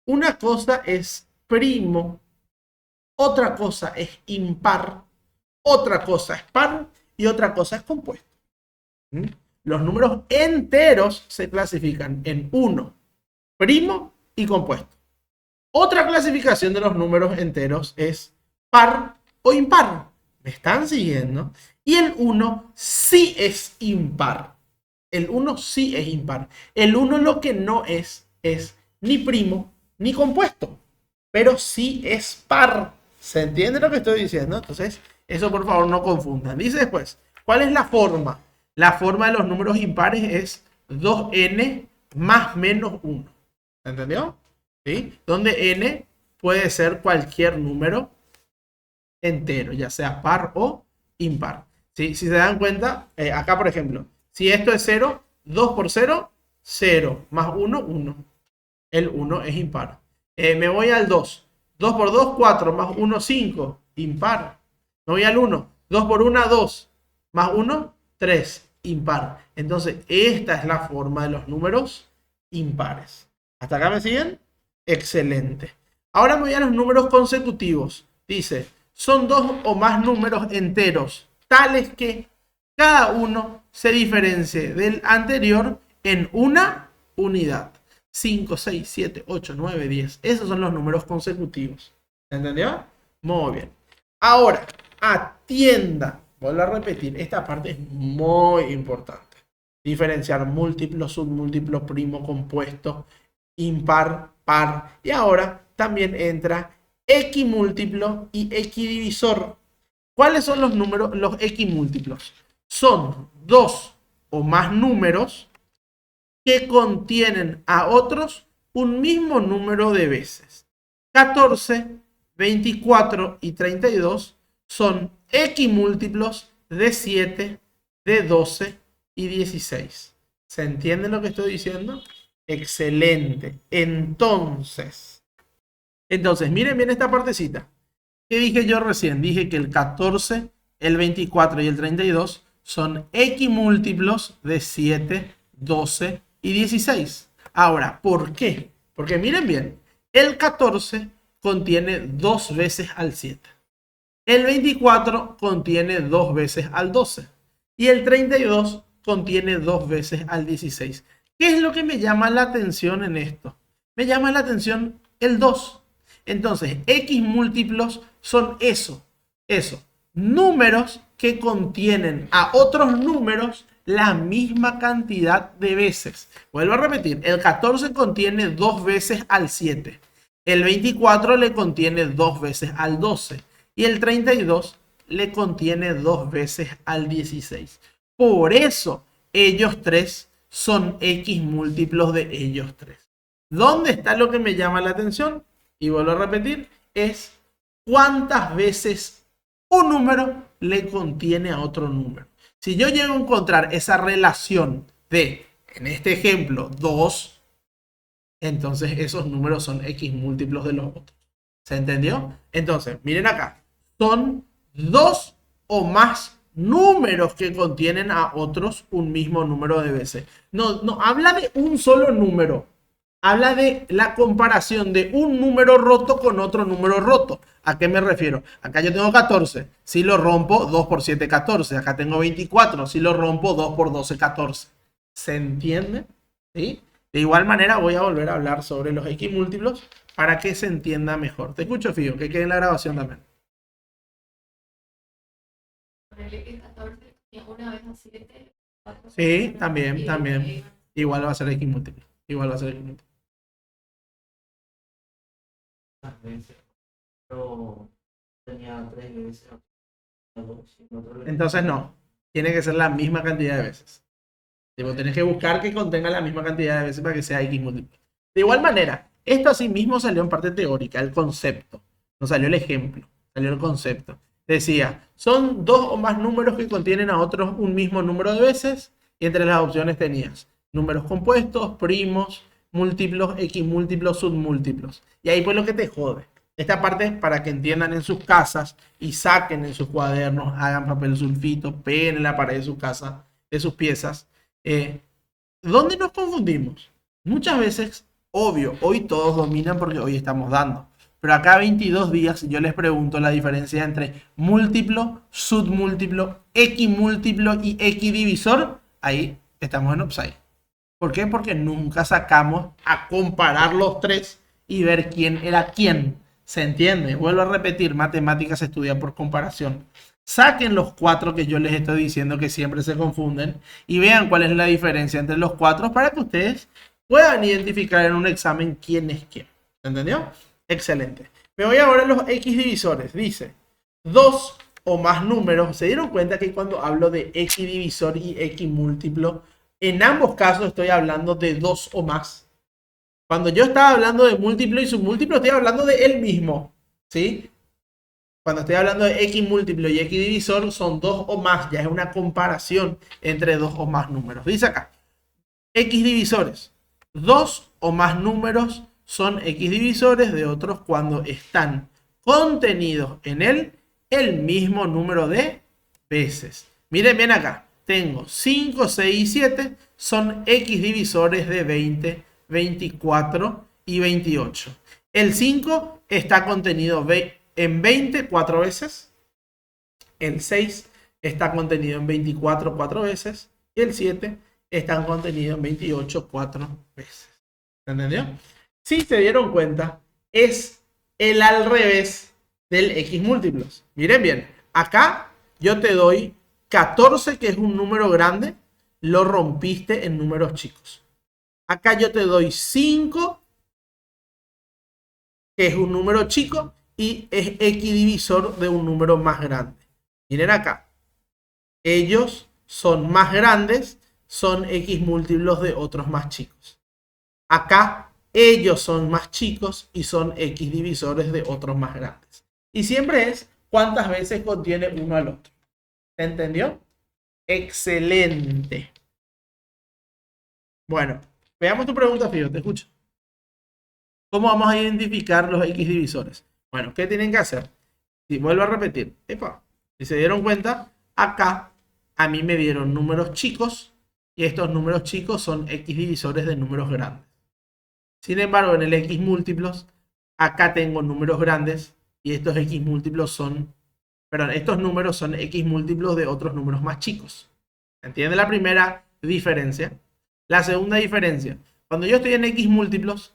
Una cosa es primo, otra cosa es impar, otra cosa es par y otra cosa es compuesto. Los números enteros se clasifican en 1, primo y compuesto. Otra clasificación de los números enteros es par o impar. ¿Me están siguiendo? Y el 1 sí es impar. El 1 sí es impar. El 1 lo que no es ni primo ni compuesto, pero sí es par. ¿Se entiende lo que estoy diciendo? Entonces, eso por favor no confundan. Dice después, ¿cuál es la forma? La forma de los números impares es 2n más menos 1. ¿Se entendió? ¿Sí? Donde n puede ser cualquier número entero, ya sea par o impar. ¿Sí? Si se dan cuenta, acá por ejemplo, si esto es 0, 2 por 0, 0, más 1, 1. El 1 es impar. Me voy al 2. 2 por 2, 4, más 1, 5, impar. Me voy al 1. 2 por 1, 2, más 1, 3, impar. Entonces, esta es la forma de los números impares. ¿Hasta acá me siguen? Excelente. Ahora me voy a los números consecutivos. Dice, son dos o más números enteros, tales que cada uno se diferencie del anterior en una unidad. 5, 6, 7, 8, 9, 10. Esos son los números consecutivos. ¿Entendió? Muy bien. Ahora, atienda. Vuelvo a repetir, esta parte es muy importante. Diferenciar múltiplo, submúltiplo, primo, compuesto, impar, par. Y ahora también entra equimúltiplo y equidivisor. ¿Cuáles son los números, los equimúltiplos? Son dos o más números que contienen a otros un mismo número de veces. 14, 24 y 32 son equimúltiplos de 7, de 12 y 16. ¿Se entiende lo que estoy diciendo? Excelente. Entonces, Entonces, miren bien esta partecita. ¿Qué dije yo recién? Dije que el 14, el 24 y el 32 son X múltiplos de 7, 12 y 16. Ahora, ¿por qué? Porque miren bien, el 14 contiene 2 veces al 7. El 24 contiene 2 veces al 12. Y el 32 contiene 2 veces al 16. ¿Qué es lo que me llama la atención en esto? Me llama la atención el 2. Entonces, X múltiplos son eso, números que contienen a otros números la misma cantidad de veces. Vuelvo a repetir, el 14 contiene 2 veces al 7. El 24 le contiene 2 veces al 12. Y el 32 le contiene 2 veces al 16. Por eso, ellos tres son X múltiplos de ellos tres. ¿Dónde está lo que me llama la atención? Y vuelvo a repetir, es cuántas veces un número le contiene a otro número. Si yo llego a encontrar esa relación de, en este ejemplo, 2, entonces esos números son X múltiplos de los otros. ¿Se entendió? Entonces, miren acá. Son 2 o más números que contienen a otros un mismo número de veces. No habla de un solo número. Habla de la comparación de un número roto con otro número roto. ¿A qué me refiero? Acá yo tengo 14. Si lo rompo, 2 por 7, 14. Acá tengo 24. Si lo rompo, 2 por 12, 14. ¿Se entiende? ¿Sí? De igual manera voy a volver a hablar sobre los X múltiplos para que se entienda mejor. Te escucho, Fío, que quede en la grabación también. Sí, también. Igual va a ser X múltiplo. Igual va a ser X múltiplo. Entonces no. Tiene que ser la misma cantidad de veces. Tipo, tenés que buscar que contenga la misma cantidad de veces para que sea X múltiplo. De igual manera, esto así mismo salió en parte teórica, el concepto. No salió el ejemplo, salió el concepto. Decía, son 2 o más números que contienen a otros un mismo número de veces. Y entre las opciones tenías números compuestos, primos, múltiplos, X múltiplos, submúltiplos. Y ahí pues lo que te jode. Esta parte es para que entiendan en sus casas y saquen en sus cuadernos, hagan papel sulfito, peguen en la pared de su casa, de sus piezas. ¿Dónde nos confundimos? Muchas veces, obvio, hoy todos dominan porque hoy estamos dando. Pero acá 22 días yo les pregunto la diferencia entre múltiplo, submúltiplo, X múltiplo y X divisor. Ahí estamos en offside. ¿Por qué? Porque nunca sacamos a comparar los tres y ver quién era quién. ¿Se entiende? Vuelvo a repetir, matemáticas se estudia por comparación. Saquen los 4 que yo les estoy diciendo que siempre se confunden y vean cuál es la diferencia entre los 4 para que ustedes puedan identificar en un examen quién es quién. ¿Entendió? Excelente. Me voy ahora a los X divisores. Dice, 2 o más números. ¿Se dieron cuenta que cuando hablo de X divisor y X múltiplo, en ambos casos estoy hablando de 2 o más? Cuando yo estaba hablando de múltiplo y submúltiplo, estoy hablando de él mismo. ¿Sí? Cuando estoy hablando de X múltiplo y X divisor, son 2 o más. Ya es una comparación entre 2 o más números. Dice acá, X divisores. 2 o más números son X divisores de otros cuando están contenidos en él el mismo número de veces. Miren bien acá. Tengo 5, 6 y 7 son X divisores de 20, 24 y 28. El 5 está contenido en 20 4 veces. El 6 está contenido en 24 4 veces. Y el 7 está contenido en 28 4 veces. ¿Entendió? Si se dieron cuenta, es el al revés del X múltiplos. Miren bien, acá yo te doy 14, que es un número grande, lo rompiste en números chicos. Acá yo te doy 5, que es un número chico, y es X divisor de un número más grande. Miren acá. Ellos son más grandes, son X múltiplos de otros más chicos. Acá ellos son más chicos y son X divisores de otros más grandes. Y siempre es cuántas veces contiene uno al otro. ¿Se entendió? Excelente. Bueno, veamos tu pregunta, Fío, te escucho. ¿Cómo vamos a identificar los X divisores? Bueno, ¿qué tienen que hacer? Si vuelvo a repetir, epa, si se dieron cuenta, acá a mí me dieron números chicos y estos números chicos son X divisores de números grandes. Sin embargo, en el X múltiplos, acá tengo números grandes y estos X múltiplos son, perdón, estos números son X múltiplos de otros números más chicos. ¿Entiende la primera diferencia? La segunda diferencia, cuando yo estoy en X múltiplos,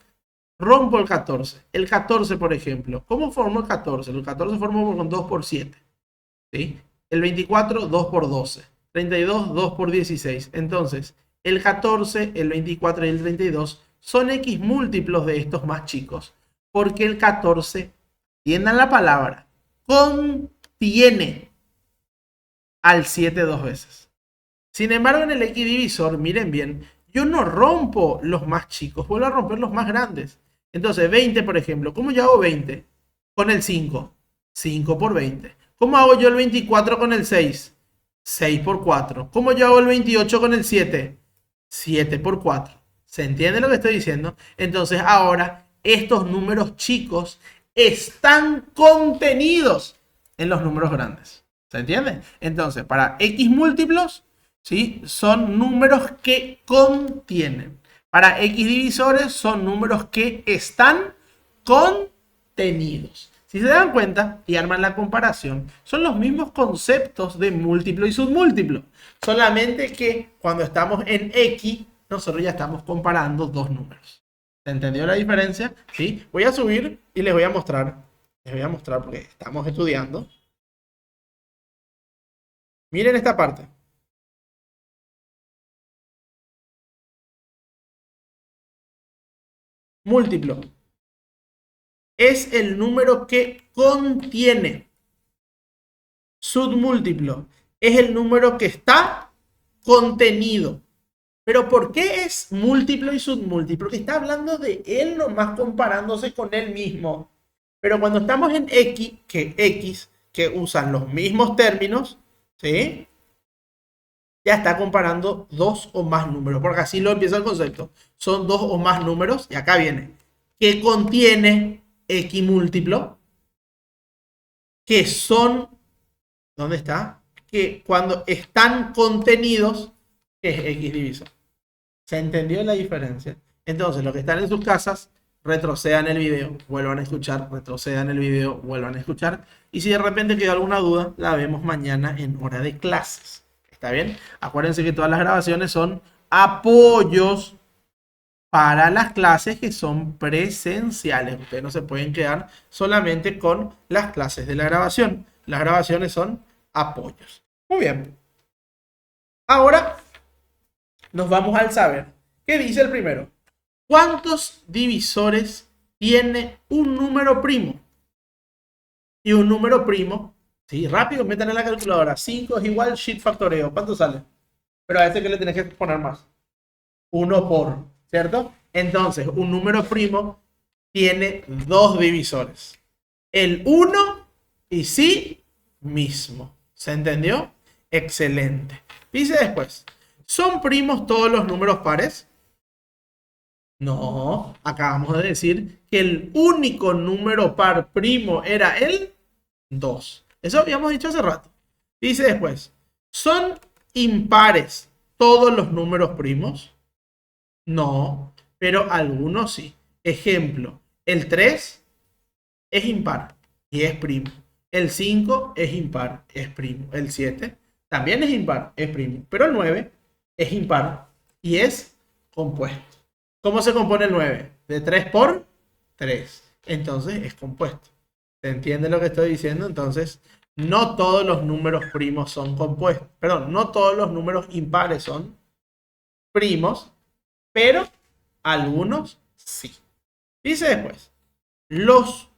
rompo el 14. El 14, por ejemplo, ¿cómo formo el 14? El 14 formo con 2 por 7. ¿Sí? El 24, 2 por 12. 32, 2 por 16. Entonces, el 14, el 24 y el 32 son X múltiplos de estos más chicos. Porque el 14, entiendan la palabra, contiene al 7 dos veces. Sin embargo, en el X divisor, miren bien, yo no rompo los más chicos, vuelvo a romper los más grandes. Entonces, 20, por ejemplo, ¿cómo yo hago 20? Con el 5. 5 por 20. ¿Cómo hago yo el 24 con el 6? 6 por 4. ¿Cómo yo hago el 28 con el 7? 7 por 4. ¿Se entiende lo que estoy diciendo? Entonces, ahora, estos números chicos están contenidos en los números grandes. ¿Se entiende? Entonces, para X múltiplos, ¿sí? Son números que contienen. Para X divisores son números que están contenidos. Si se dan cuenta y arman la comparación, son los mismos conceptos de múltiplo y submúltiplo. Solamente que cuando estamos en X, nosotros ya estamos comparando dos números. ¿Se entendió la diferencia? ¿Sí? Voy a subir y les voy a mostrar. Les voy a mostrar porque estamos estudiando. Miren esta parte. Múltiplo es el número que contiene. Submúltiplo es el número que está contenido. Pero ¿por qué es múltiplo y submúltiplo? Porque está hablando de él nomás comparándose con él mismo. Pero cuando estamos en X, que usan los mismos términos, ¿sí? Ya está comparando dos o más números, porque así lo empieza el concepto. Son dos o más números, y acá viene, que contiene X múltiplo, que son, ¿dónde está? Que cuando están contenidos, es X divisor. ¿Se entendió la diferencia? Entonces, los que están en sus casas, retrocedan el video, vuelvan a escuchar, retrocedan el video, vuelvan a escuchar. Y si de repente queda alguna duda, la vemos mañana en hora de clases. ¿Está bien? Acuérdense que todas las grabaciones son apoyos para las clases que son presenciales. Ustedes no se pueden quedar solamente con las clases de la grabación. Las grabaciones son apoyos. Muy bien. Ahora nos vamos al saber. ¿Qué dice el primero? ¿Cuántos divisores tiene un número primo? Y un número primo, sí, rápido, metan en la calculadora. 5 es igual sheet factoreo. ¿Cuánto sale? Pero a este que le tenés que poner más. 1 por, ¿cierto? Entonces, un número primo tiene dos divisores. El 1 y sí mismo. ¿Se entendió? Excelente. Dice después, ¿son primos todos los números pares? No, acabamos de decir que el único número par primo era el 2. Eso habíamos dicho hace rato. Dice después, ¿son impares todos los números primos? No, pero algunos sí. Ejemplo, el 3 es impar y es primo. El 5 es impar, es primo. El 7 también es impar, es primo. Pero el 9 es impar y es compuesto. ¿Cómo se compone el 9? De 3 por 3. Entonces es compuesto. ¿Se entiende lo que estoy diciendo? Entonces, no todos los números primos son compuestos. Perdón, no todos los números impares son primos, pero algunos sí. Dice después, los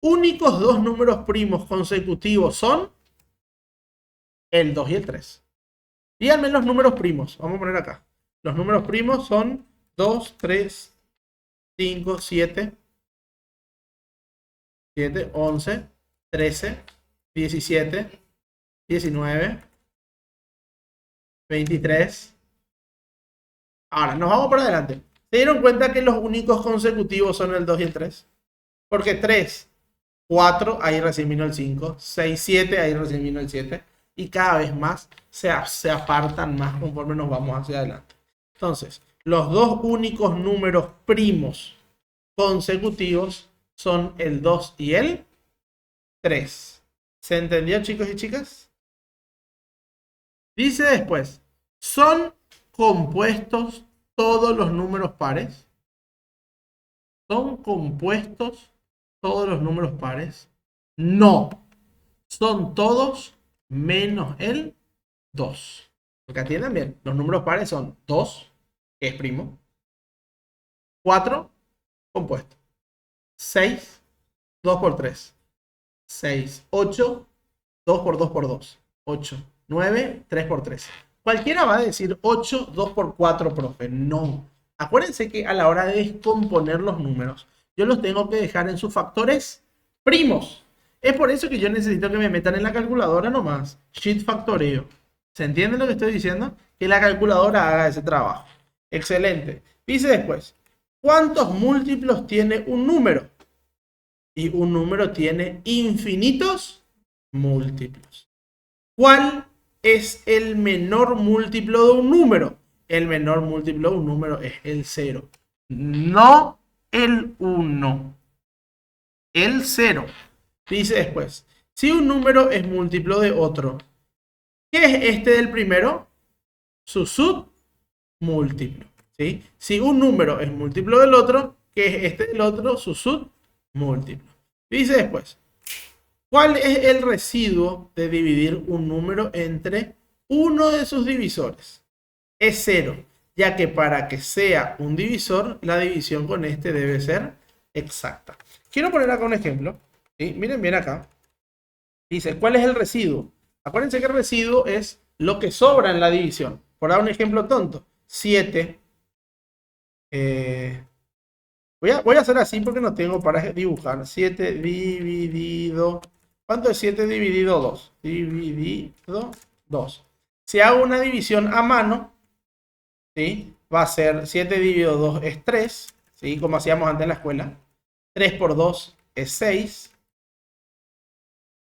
únicos dos números primos consecutivos son el 2 y el 3. Díganme los números primos. Vamos a poner acá. Los números primos son 2, 3, 5, 7, 11, 13, 17, 19, 23. Ahora, nos vamos para adelante. ¿Se dieron cuenta que los únicos consecutivos son el 2 y el 3? Porque 3, 4, ahí recién vino el 5. 6, 7, ahí recién vino el 7. Y cada vez más se apartan más conforme nos vamos hacia adelante. Entonces, los dos únicos números primos consecutivos son el 2 y el 3. ¿Se entendió, chicos y chicas? Dice después, ¿son compuestos todos los números pares? ¿Son compuestos todos los números pares? No. Son todos menos el 2. Porque atiendan bien, los números pares son 2, que es primo. 4, compuesto. 6, 2 por 3. 6, 8, 2 por 2 por 2. 8, 9, 3 por 3. Cualquiera va a decir 8, 2 por 4, profe. No. Acuérdense que a la hora de descomponer los números, yo los tengo que dejar en sus factores primos. Es por eso que yo necesito que me metan en la calculadora nomás. Sheet factoreo. ¿Se entiende lo que estoy diciendo? Que la calculadora haga ese trabajo. Excelente. Dice después, ¿cuántos múltiplos tiene un número? Y un número tiene infinitos múltiplos. ¿Cuál es el menor múltiplo de un número? El menor múltiplo de un número es el 0. No el 1. El 0. Dice después, si un número es múltiplo de otro, ¿qué es este del primero? Su submúltiplo. ¿Sí? Si un número es múltiplo del otro, ¿qué es este del otro? Su submúltiplo. Dice después, ¿cuál es el residuo de dividir un número entre uno de sus divisores? Es 0, ya que para que sea un divisor, la división con este debe ser exacta. Quiero poner acá un ejemplo. ¿Sí? Miren bien acá. Dice, ¿cuál es el residuo? Acuérdense que el residuo es lo que sobra en la división. Por dar un ejemplo tonto. 7. Voy a hacer así porque no tengo para dibujar. 7 dividido... ¿Cuánto es 7 dividido 2? Dividido 2. Si hago una división a mano, ¿sí? Va a ser 7 dividido 2 es 3, ¿sí? Como hacíamos antes en la escuela. 3 por 2 es 6.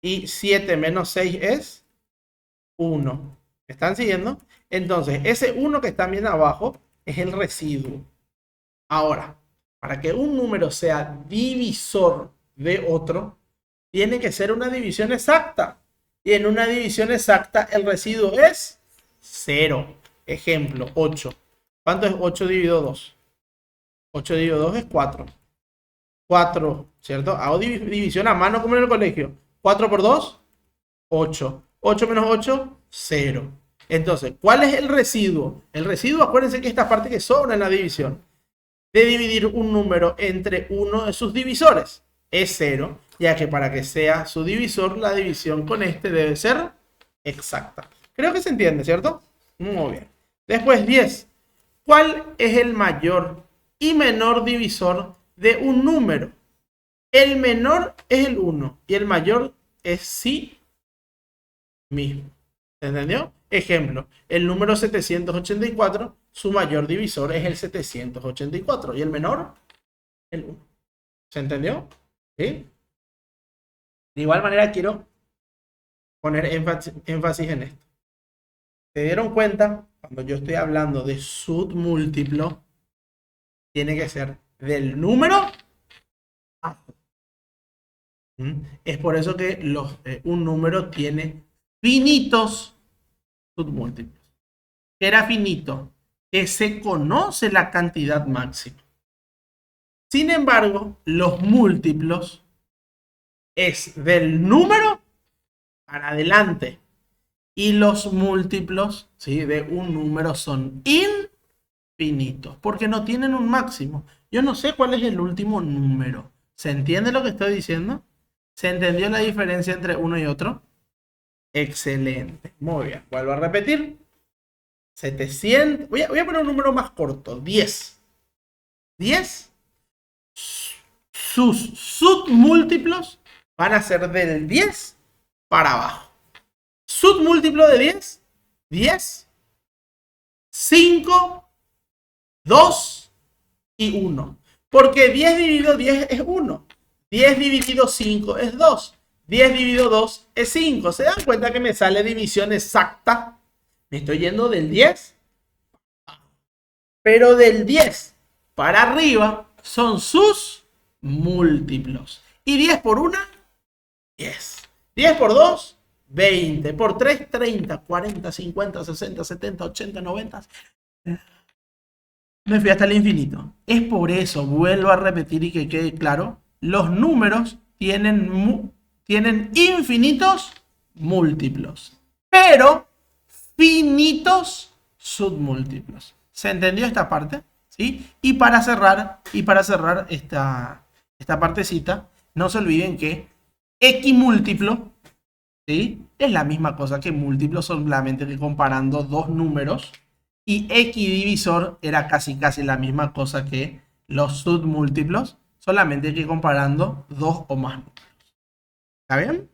Y 7 menos 6 es 1. ¿Me están siguiendo? Entonces, ese 1 que está bien abajo es el residuo. Ahora, para que un número sea divisor de otro, tiene que ser una división exacta. Y en una división exacta, el residuo es 0. Ejemplo, 8. ¿Cuánto es 8 dividido 2? 8 dividido 2 es 4. 4, ¿cierto? Hago división a mano como en el colegio. 4 por 2, 8. 8 menos 8, 0. Entonces, ¿cuál es el residuo? El residuo, acuérdense que esta parte que sobra en la división, de dividir un número entre uno de sus divisores, es 0, ya que para que sea su divisor, la división con este debe ser exacta. Creo que se entiende, ¿cierto? Muy bien. Después, 10. ¿Cuál es el mayor y menor divisor de un número? El menor es el 1 y el mayor es sí mismo. ¿Entendió? Ejemplo, el número 784, su mayor divisor es el 784 y el menor, el 1. ¿Se entendió? ¿Sí? De igual manera quiero poner énfasis en esto. ¿Se dieron cuenta? Cuando yo estoy hablando de submúltiplo, tiene que ser del número a. Es por eso que un número tiene finitos submúltiplos. ¿Qué era finito? Que se conoce la cantidad máxima. Sin embargo, los múltiplos es del número para adelante. Y los múltiplos, ¿sí?, de un número son infinitos, porque no tienen un máximo. Yo no sé cuál es el último número. ¿Se entiende lo que estoy diciendo? ¿Se entendió la diferencia entre uno y otro? Excelente. Muy bien. Vuelvo a repetir. 700. Voy a poner un número más corto. 10. 10. Sus submúltiplos van a ser del 10 para abajo. Submúltiplo de 10. 10. 5. 2. y 1. Porque 10 dividido 10 es 1. 10 dividido 5 es 2. 10 dividido 2 es 5. ¿Se dan cuenta que me sale división exacta? Me estoy yendo del 10. Pero del 10 para arriba son sus múltiplos. Y 10 por 1, 10. 10 por 2, 20. Por 3, 30, 40, 50, 60, 70, 80, 90. Me fui hasta el infinito. Es por eso, vuelvo a repetir y que quede claro, los números tienen infinitos múltiplos, pero finitos submúltiplos. ¿Se entendió esta parte? ¿Sí? Y para cerrar esta partecita, no se olviden que X múltiplo, ¿sí?, es la misma cosa que múltiplo, solamente que comparando dos números. Y X divisor era casi la misma cosa que los submúltiplos, solamente que comparando dos o más números. ¿Está bien?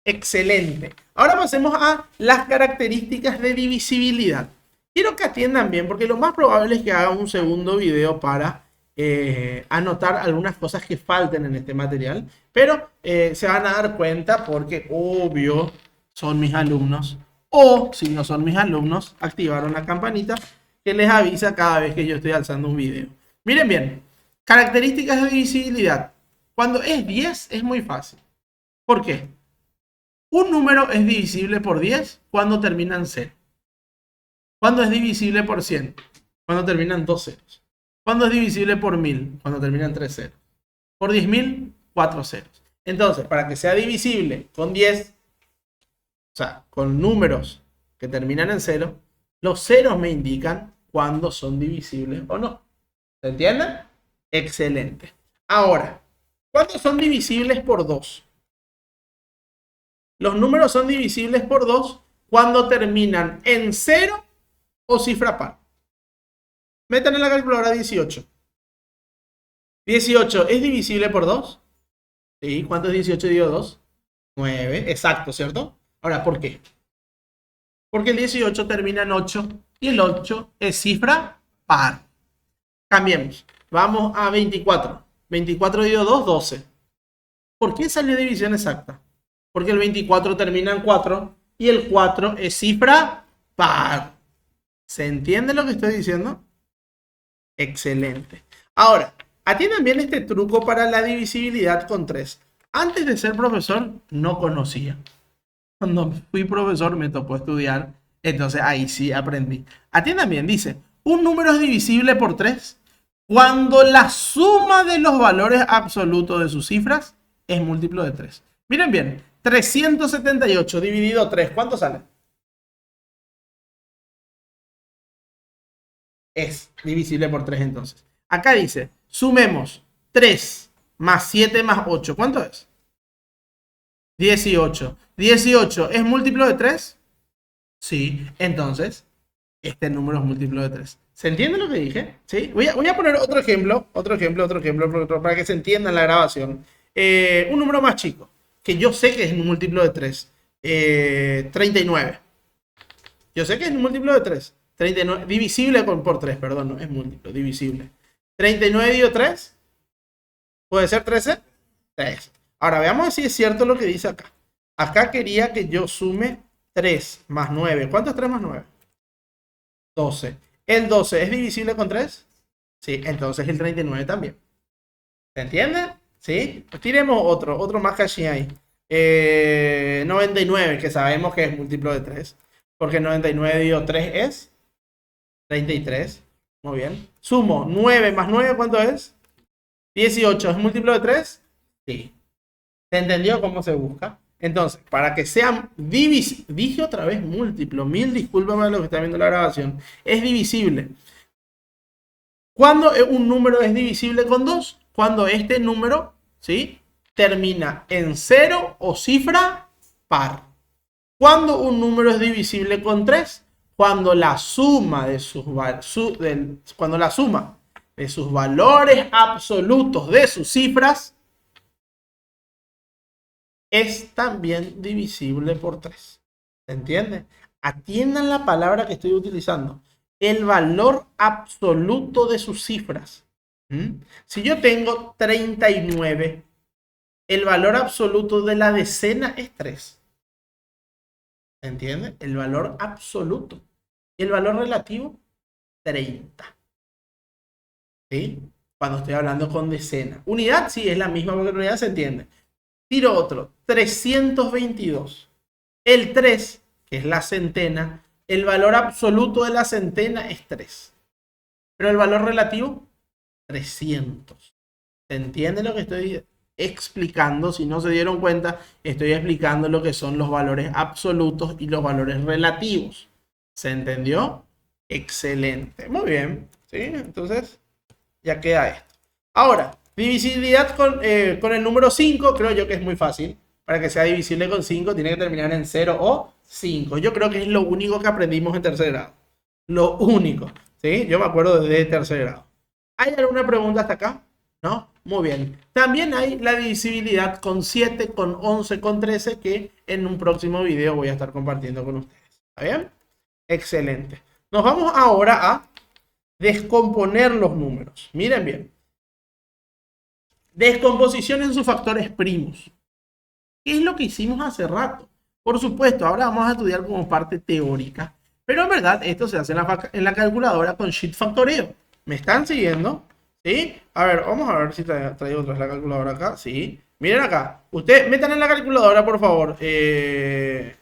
Excelente. Ahora pasemos a las características de divisibilidad. Quiero que atiendan bien, porque lo más probable es que haga un segundo video para anotar algunas cosas que falten en este material. Pero se van a dar cuenta porque, obvio, son mis alumnos. O, si no son mis alumnos, activaron la campanita que les avisa cada vez que yo estoy alzando un video. Miren bien, características de divisibilidad. Cuando es 10 es muy fácil. ¿Por qué? Un número es divisible por 10 cuando termina en 0. ¿Cuándo es divisible por 100? Cuando terminan 2 ceros. ¿Cuándo es divisible por 1000? Cuando terminan 3 ceros. Por 10.000, 4 ceros. Entonces, para que sea divisible con 10, o sea, con números que terminan en 0, los ceros me indican cuándo son divisibles o no. ¿Se entiende? Excelente. Ahora, ¿cuándo son divisibles por 2? Los números son divisibles por 2 cuando terminan en 0 o cifra par. Metan en la calculadora 18. 18 es divisible por 2. ¿Sí? ¿Cuánto es 18 dividido 2? 9. Exacto, ¿cierto? Ahora, ¿por qué? Porque el 18 termina en 8 y el 8 es cifra par. Cambiemos. Vamos a 24. 24 dividido 2, 12. ¿Por qué salió división exacta? Porque el 24 termina en 4 y el 4 es cifra par. ¿Se entiende lo que estoy diciendo? Excelente. Ahora, atiendan bien este truco para la divisibilidad con 3. Antes de ser profesor, no conocía. Cuando fui profesor me tocó estudiar, entonces ahí sí aprendí. Atiendan bien, dice, un número es divisible por 3 cuando la suma de los valores absolutos de sus cifras es múltiplo de 3. Miren bien, 378 dividido 3, ¿cuánto sale? Es divisible por 3 entonces. Acá dice, sumemos 3 más 7 más 8. ¿Cuánto es? 18. ¿18 es múltiplo de 3? Sí, entonces este número es múltiplo de 3. ¿Se entiende lo que dije? ¿Sí? Voy a poner otro ejemplo, para que se entienda en la grabación. Un número más chico, que yo sé que es un múltiplo de 3. 39. Yo sé que es un múltiplo de 3. 39, divisible por 3, perdón, no es múltiplo, divisible. 39 dividido 3, ¿puede ser 13? 3. Ahora veamos si es cierto lo que dice acá. Acá quería que yo sume 3 más 9. ¿Cuánto es 3 más 9? 12. ¿El 12 es divisible con 3? Sí, entonces el 39 también. ¿Se entiende? ¿Sí? Pues tiremos otro más casi ahí. 99, que sabemos que es múltiplo de 3. Porque 99 dividido 3 es 33. Muy bien. Sumo 9 más 9, ¿cuánto es? 18. ¿Es múltiplo de 3? Sí. ¿Se entendió cómo se busca? Entonces, para que sean divisibles, dije otra vez múltiplo, mil disculpas a los que están viendo la grabación, es divisible. ¿Cuándo un número es divisible con 2? Cuando este número, ¿sí?, termina en 0 o cifra par. ¿Cuándo un número es divisible con 3? Cuando la suma de sus valores absolutos de sus cifras es también divisible por 3. ¿Se entiende? Atiendan la palabra que estoy utilizando. El valor absoluto de sus cifras. ¿Mm? Si yo tengo 39, el valor absoluto de la decena es 3. ¿Entiendes? El valor absoluto. Y el valor relativo, 30. ¿Sí? Cuando estoy hablando con decena. Unidad sí es la misma porque en unidad se entiende. Tiro otro. 322. El 3, que es la centena, el valor absoluto de la centena es 3. Pero el valor relativo, 300. ¿Se entiende lo que estoy explicando? Si no se dieron cuenta, estoy explicando lo que son los valores absolutos y los valores relativos. ¿Se entendió? Excelente. Muy bien. ¿Sí? Entonces, ya queda esto. Ahora, divisibilidad con el número 5, creo yo que es muy fácil. Para que sea divisible con 5, tiene que terminar en 0 o 5. Yo creo que es lo único que aprendimos en tercer grado. Lo único. ¿Sí? Yo me acuerdo desde tercer grado. ¿Hay alguna pregunta hasta acá? ¿No? Muy bien. También hay la divisibilidad con 7, con 11, con 13, que en un próximo video voy a estar compartiendo con ustedes. ¿Está bien? Excelente. Nos vamos ahora a descomponer los números. Miren bien. Descomposición en sus factores primos. ¿Qué es lo que hicimos hace rato? Por supuesto, ahora vamos a estudiar como parte teórica, pero en verdad esto se hace en la calculadora con sheet factoreo. ¿Me están siguiendo? ¿Sí? A ver, vamos a ver si traigo otra vez la calculadora acá. Sí. Miren acá. Ustedes metan en la calculadora, por favor. 16.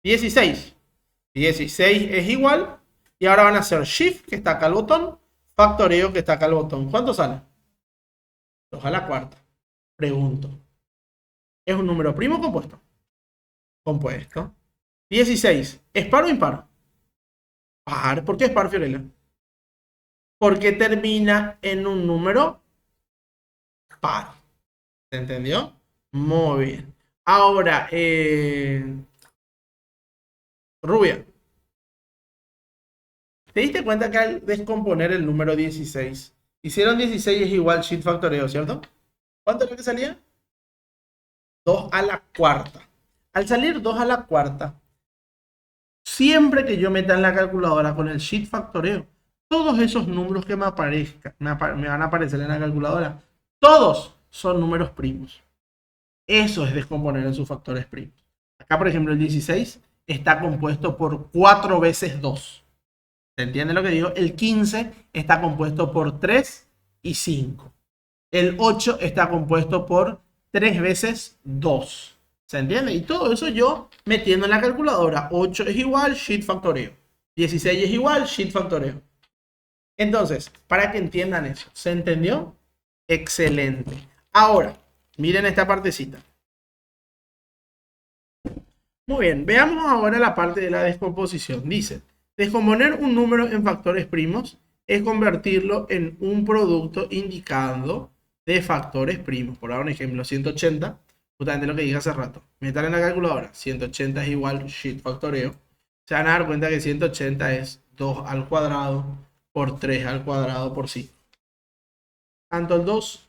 16 es igual. Y ahora van a hacer shift, que está acá el botón. Factoreo, que está acá el botón. ¿Cuánto sale? 2 a la cuarta. Pregunto. ¿Es un número primo o compuesto? Compuesto. 16. ¿Es par o impar? Par. ¿Por qué es par, Fiorella? Porque termina en un número par. ¿Se entendió? Muy bien. Ahora, Rubia, ¿te diste cuenta que al descomponer el número 16, hicieron 16 es igual sheet factoreo, ¿cierto? ¿Cuánto es lo que salía? 2 a la cuarta. Al salir 2 a la cuarta, siempre que yo meta en la calculadora con el sheet factoreo, todos esos números que me aparezcan, me van a aparecer en la calculadora, todos son números primos. Eso es descomponer en sus factores primos. Acá, por ejemplo, el 16 está compuesto por 4 veces 2. ¿Se entiende lo que digo? El 15 está compuesto por 3 y 5. El 8 está compuesto por 3 veces 2. ¿Se entiende? Y todo eso yo metiendo en la calculadora. 8 es igual, sheet factoreo. 16 es igual, sheet factoreo. Entonces, para que entiendan eso, ¿se entendió? Excelente. Ahora, miren esta partecita. Muy bien, veamos ahora la parte de la descomposición. Dice, descomponer un número en factores primos es convertirlo en un producto indicando de factores primos. Por dar un ejemplo, 180, justamente lo que dije hace rato. Metan en la calculadora, 180 es igual sheet factoreo. Se van a dar cuenta que 180 es 2 al cuadrado por 3 al cuadrado por 5. Tanto el 2,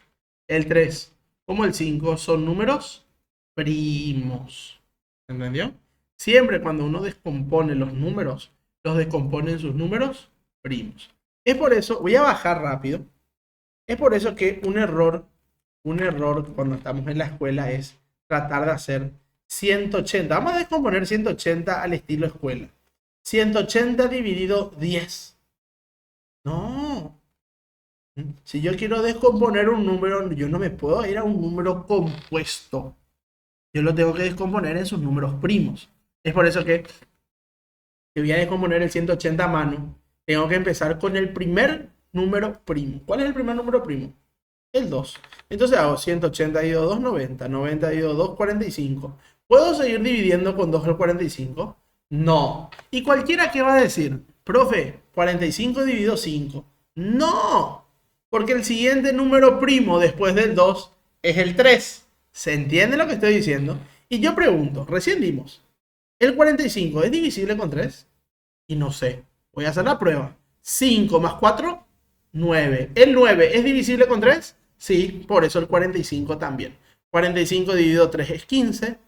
el 3 como el 5 son números primos. ¿Entendió? Siempre cuando uno descompone los descompone en sus números primos. Es por eso, voy a bajar rápido. Es por eso que un error cuando estamos en la escuela es tratar de hacer 180. Vamos a descomponer 180 al estilo escuela. 180 dividido 10. No. Si yo quiero descomponer un número, yo no me puedo ir a un número compuesto. Yo lo tengo que descomponer en sus números primos. Es por eso que voy a descomponer el 180 a mano. Tengo que empezar con el primer número primo. ¿Cuál es el primer número primo? El 2. Entonces hago 180 dividido 2, 90. 90 dividido 2, 45. ¿Puedo seguir dividiendo con 2 al 45? No. ¿Y cualquiera que va a decir, profe, 45 dividido 5? No. Porque el siguiente número primo después del 2 es el 3. ¿Se entiende lo que estoy diciendo? Y yo pregunto, recién dimos, ¿el 45 es divisible con 3? Y no sé. Voy a hacer la prueba. 5 más 4, 9. ¿El 9 es divisible con 3? Sí, por eso el 45 también. 45 dividido 3 es 15.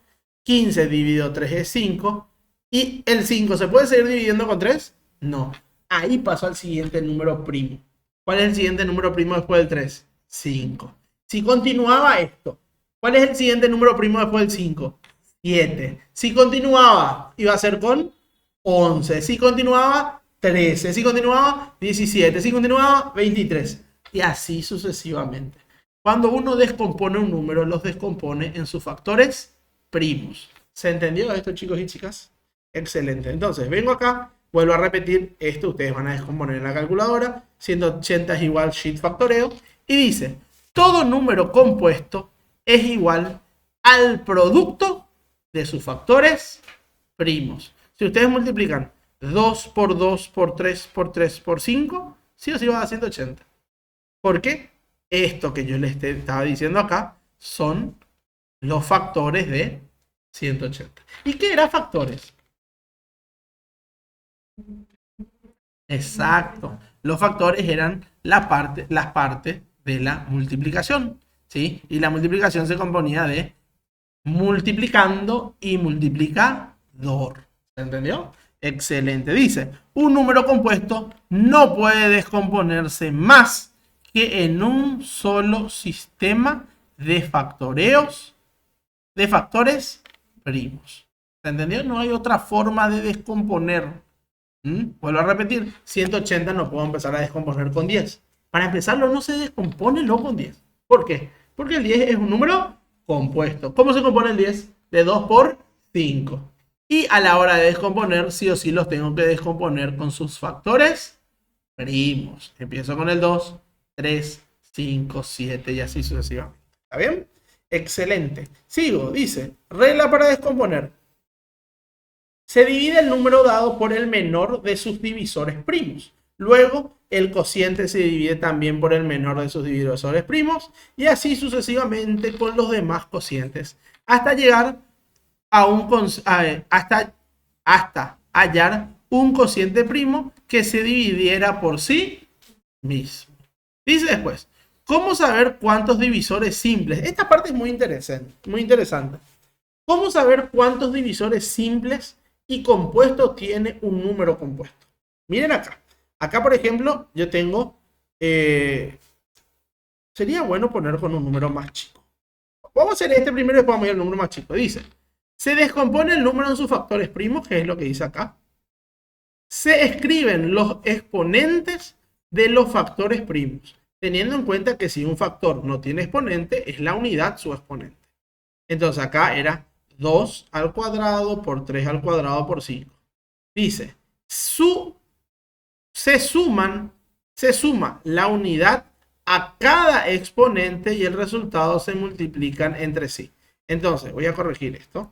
15 dividido 3 es 5. ¿Y el 5 se puede seguir dividiendo con 3? No. Ahí paso al siguiente número primo. ¿Cuál es el siguiente número primo después del 3? 5. Si continuaba esto, ¿cuál es el siguiente número primo después del 5? 7. Si continuaba, iba a ser con 11. Si continuaba, 13. Si continuaba, 17. Si continuaba, 23. Y así sucesivamente. Cuando uno descompone un número, los descompone en sus factores primos. ¿Se entendió esto, chicos y chicas? Excelente. Entonces, vengo acá, vuelvo a repetir esto. Ustedes van a descomponer en la calculadora. 180 es igual sheet factoreo. Y dice, todo número compuesto es igual al producto de sus factores primos. Si ustedes multiplican 2 por 2 por 3 por 3 por 5, sí o sí va a 180. ¿Por qué? Esto que yo les estaba diciendo acá son los factores de 180. ¿Y qué eran factores? Exacto. Los factores eran las partes de la multiplicación. ¿Sí? Y la multiplicación se componía de multiplicando y multiplicador. ¿Se entendió? Excelente. Dice, un número compuesto no puede descomponerse más que en un solo sistema de factoreos, de factores primos. ¿Se entendió? No hay otra forma de descomponer. Vuelvo a repetir, 180 no puedo empezar a descomponer con 10. Para empezarlo no se descompone lo con 10. ¿Por qué? Porque el 10 es un número compuesto. ¿Cómo se compone el 10? De 2 por 5. Y a la hora de descomponer, sí o sí los tengo que descomponer con sus factores primos. Empiezo con el 2, 3, 5, 7 y así sucesivamente. ¿Está bien? Excelente. Sigo, dice, regla para descomponer. Se divide el número dado por el menor de sus divisores primos. Luego, el cociente se divide también por el menor de sus divisores primos y así sucesivamente con los demás cocientes hasta llegar a hasta hallar un cociente primo que se dividiera por sí mismo. Dice después, ¿cómo saber cuántos divisores simples? Esta parte es muy interesante, muy interesante. ¿Cómo saber cuántos divisores simples y compuestos tiene un número compuesto? Miren acá. Acá, por ejemplo, yo tengo... sería bueno poner con un número más chico. Vamos a hacer este primero y después vamos a ir al número más chico. Dice, se descompone el número en sus factores primos, que es lo que dice acá. Se escriben los exponentes de los factores primos, teniendo en cuenta que si un factor no tiene exponente, es la unidad su exponente. Entonces acá era 2 al cuadrado por 3 al cuadrado por 5. Dice, se suma la unidad a cada exponente y el resultado se multiplican entre sí. Entonces, voy a corregir esto.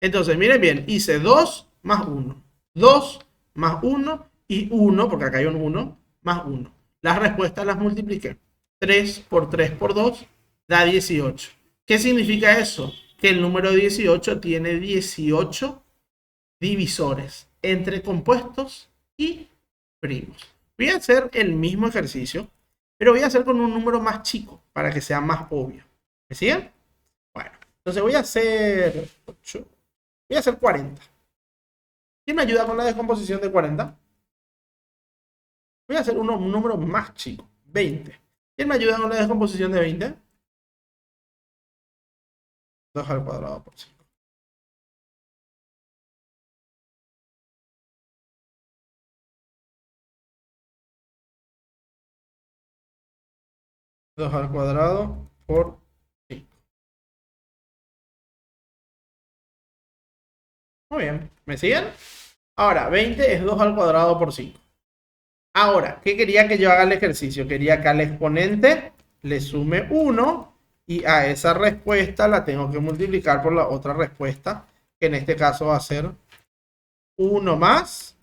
Entonces, miren bien, hice 2 más 1. 2 más 1 y 1, porque acá hay un 1, más 1. Las respuestas las multipliqué. 3 por 3 por 2 da 18. ¿Qué significa eso? Que el número 18 tiene 18 divisores entre compuestos y primos. Voy a hacer el mismo ejercicio, pero voy a hacer con un número más chico para que sea más obvio. ¿Me siguen? Bueno, entonces voy a hacer 8. Voy a hacer 40. ¿Quién me ayuda con la descomposición de 40? Voy a hacer un número más chico, 20. ¿Quién me ayuda con la descomposición de 20? 2 al cuadrado por 5. 2 al cuadrado por 5. Muy bien, ¿me siguen? Ahora, 20 es 2 al cuadrado por 5. Ahora, ¿qué quería que yo haga el ejercicio? Quería que al exponente le sume 1 y a esa respuesta la tengo que multiplicar por la otra respuesta, que en este caso va a ser 1 más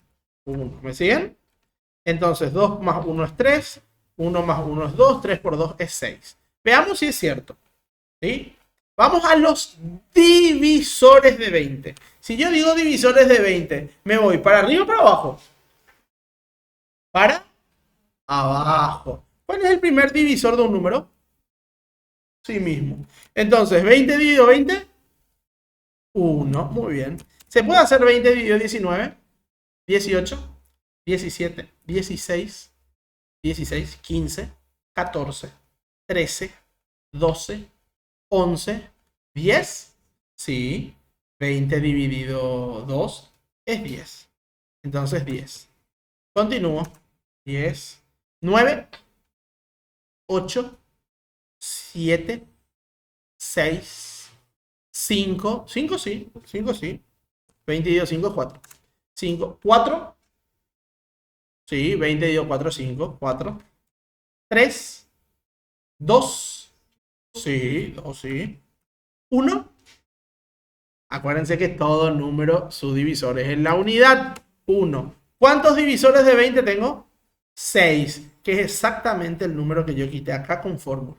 1. ¿Me siguen? Entonces 2 más 1 es 3, 1 más 1 es 2, 3 por 2 es 6. Veamos si es cierto. ¿Sí? Vamos a los divisores de 20. Si yo digo divisores de 20, ¿me voy para arriba o para abajo? Para abajo. ¿Cuál es el primer divisor de un número? Sí mismo. Entonces, 20 dividido 20, 1. Muy bien. ¿Se puede hacer 20 dividido 19? 18, 17, 16. 16, 15, 14, 13, 12, 11, 10. Sí. 20 dividido 2 es 10. Entonces 10. Continúo. 10, 9, 8, 7, 6, 5. 5 sí. 5 sí. 20 dividido 5, 4. 5, 4. Sí, 20 dividido 4, 5. 4. 3, 2. Sí, 2 sí. 1. Acuérdense que todo número, su divisor es en la unidad. 1. ¿Cuántos divisores de 20 tengo? 6, que es exactamente el número que yo quité acá con fórmula.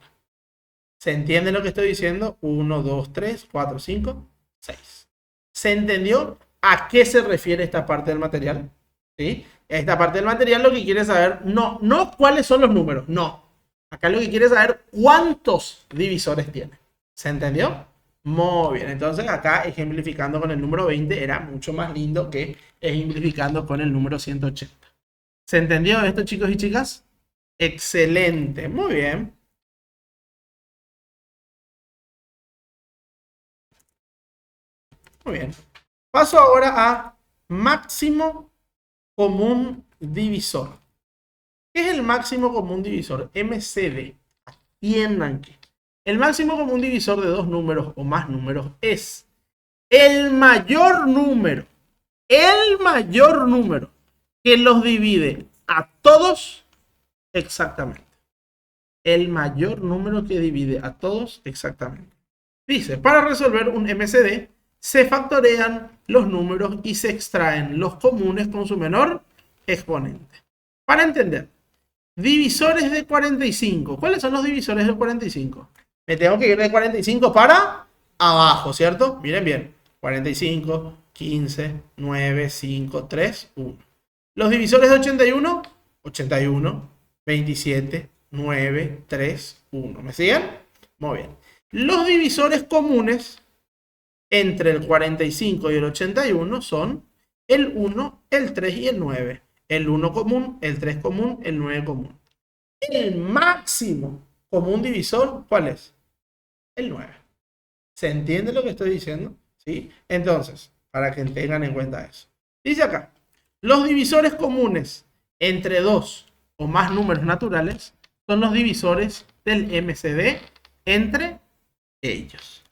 ¿Se entiende lo que estoy diciendo? 1, 2, 3, 4, 5, 6. ¿Se entendió a qué se refiere esta parte del material? ¿Sí? Esta parte del material lo que quiere saber, no cuáles son los números, no. Acá lo que quiere saber cuántos divisores tiene. ¿Se entendió? Muy bien, entonces acá ejemplificando con el número 20 era mucho más lindo que ejemplificando con el número 180. ¿Se entendió esto, chicos y chicas? Excelente, muy bien. Muy bien. Paso ahora a máximo común divisor. ¿Qué es el máximo común divisor? MCD. Atiendan que el máximo común divisor de dos números o más números es el mayor número que los divide a todos exactamente. El mayor número que divide a todos exactamente. Dice, para resolver un MCD, se factorean los números y se extraen los comunes con su menor exponente. Para entender, divisores de 45. ¿Cuáles son los divisores de 45? Me tengo que ir de 45 para abajo, ¿cierto? Miren bien. 45, 15, 9, 5, 3, 1. Los divisores de 81, 81, 27, 9, 3, 1. ¿Me siguen? Muy bien. Los divisores comunes entre el 45 y el 81 son el 1, el 3 y el 9. El 1 común, el 3 común, el 9 común. El máximo común divisor, ¿cuál es? El 9. ¿Se entiende lo que estoy diciendo? ¿Sí? Entonces, para que tengan en cuenta eso. Dice acá, los divisores comunes entre dos o más números naturales son los divisores del MCD entre ellos.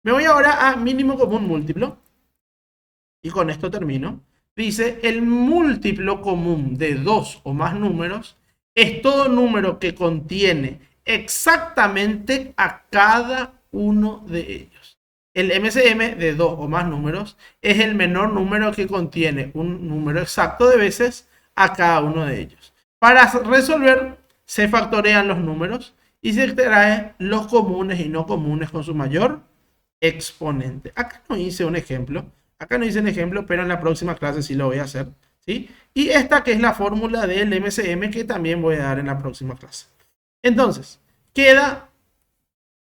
Me voy ahora a mínimo común múltiplo. Y con esto termino. Dice, el múltiplo común de dos o más números es todo número que contiene exactamente a cada uno de ellos. El MCM de dos o más números es el menor número que contiene un número exacto de veces a cada uno de ellos. Para resolver, se factorean los números y se extraen los comunes y no comunes con su mayor exponente. Acá no hice un ejemplo. Pero en la próxima clase sí lo voy a hacer. ¿Sí? Y esta que es la fórmula del MCM que también voy a dar en la próxima clase. Entonces, queda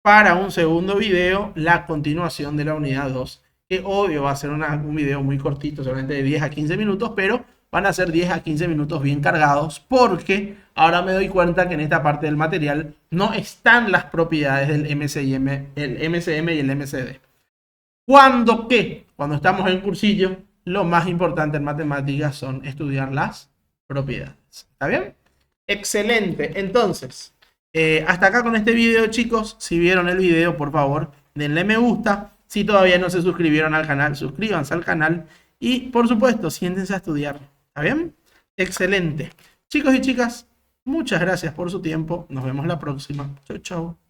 para un segundo video la continuación de la unidad 2, que obvio va a ser un video muy cortito, solamente de 10 a 15 minutos, pero van a ser 10 a 15 minutos bien cargados, porque ahora me doy cuenta que en esta parte del material no están las propiedades del MCM y el MCD. Cuando estamos en cursillo, lo más importante en matemáticas son estudiar las propiedades. ¿Está bien? Excelente. Entonces, hasta acá con este video, chicos. Si vieron el video, por favor, denle me gusta. Si todavía no se suscribieron al canal, suscríbanse al canal. Y, por supuesto, siéntense a estudiar. ¿Está bien? Excelente. Chicos y chicas, muchas gracias por su tiempo. Nos vemos la próxima. Chau, chau.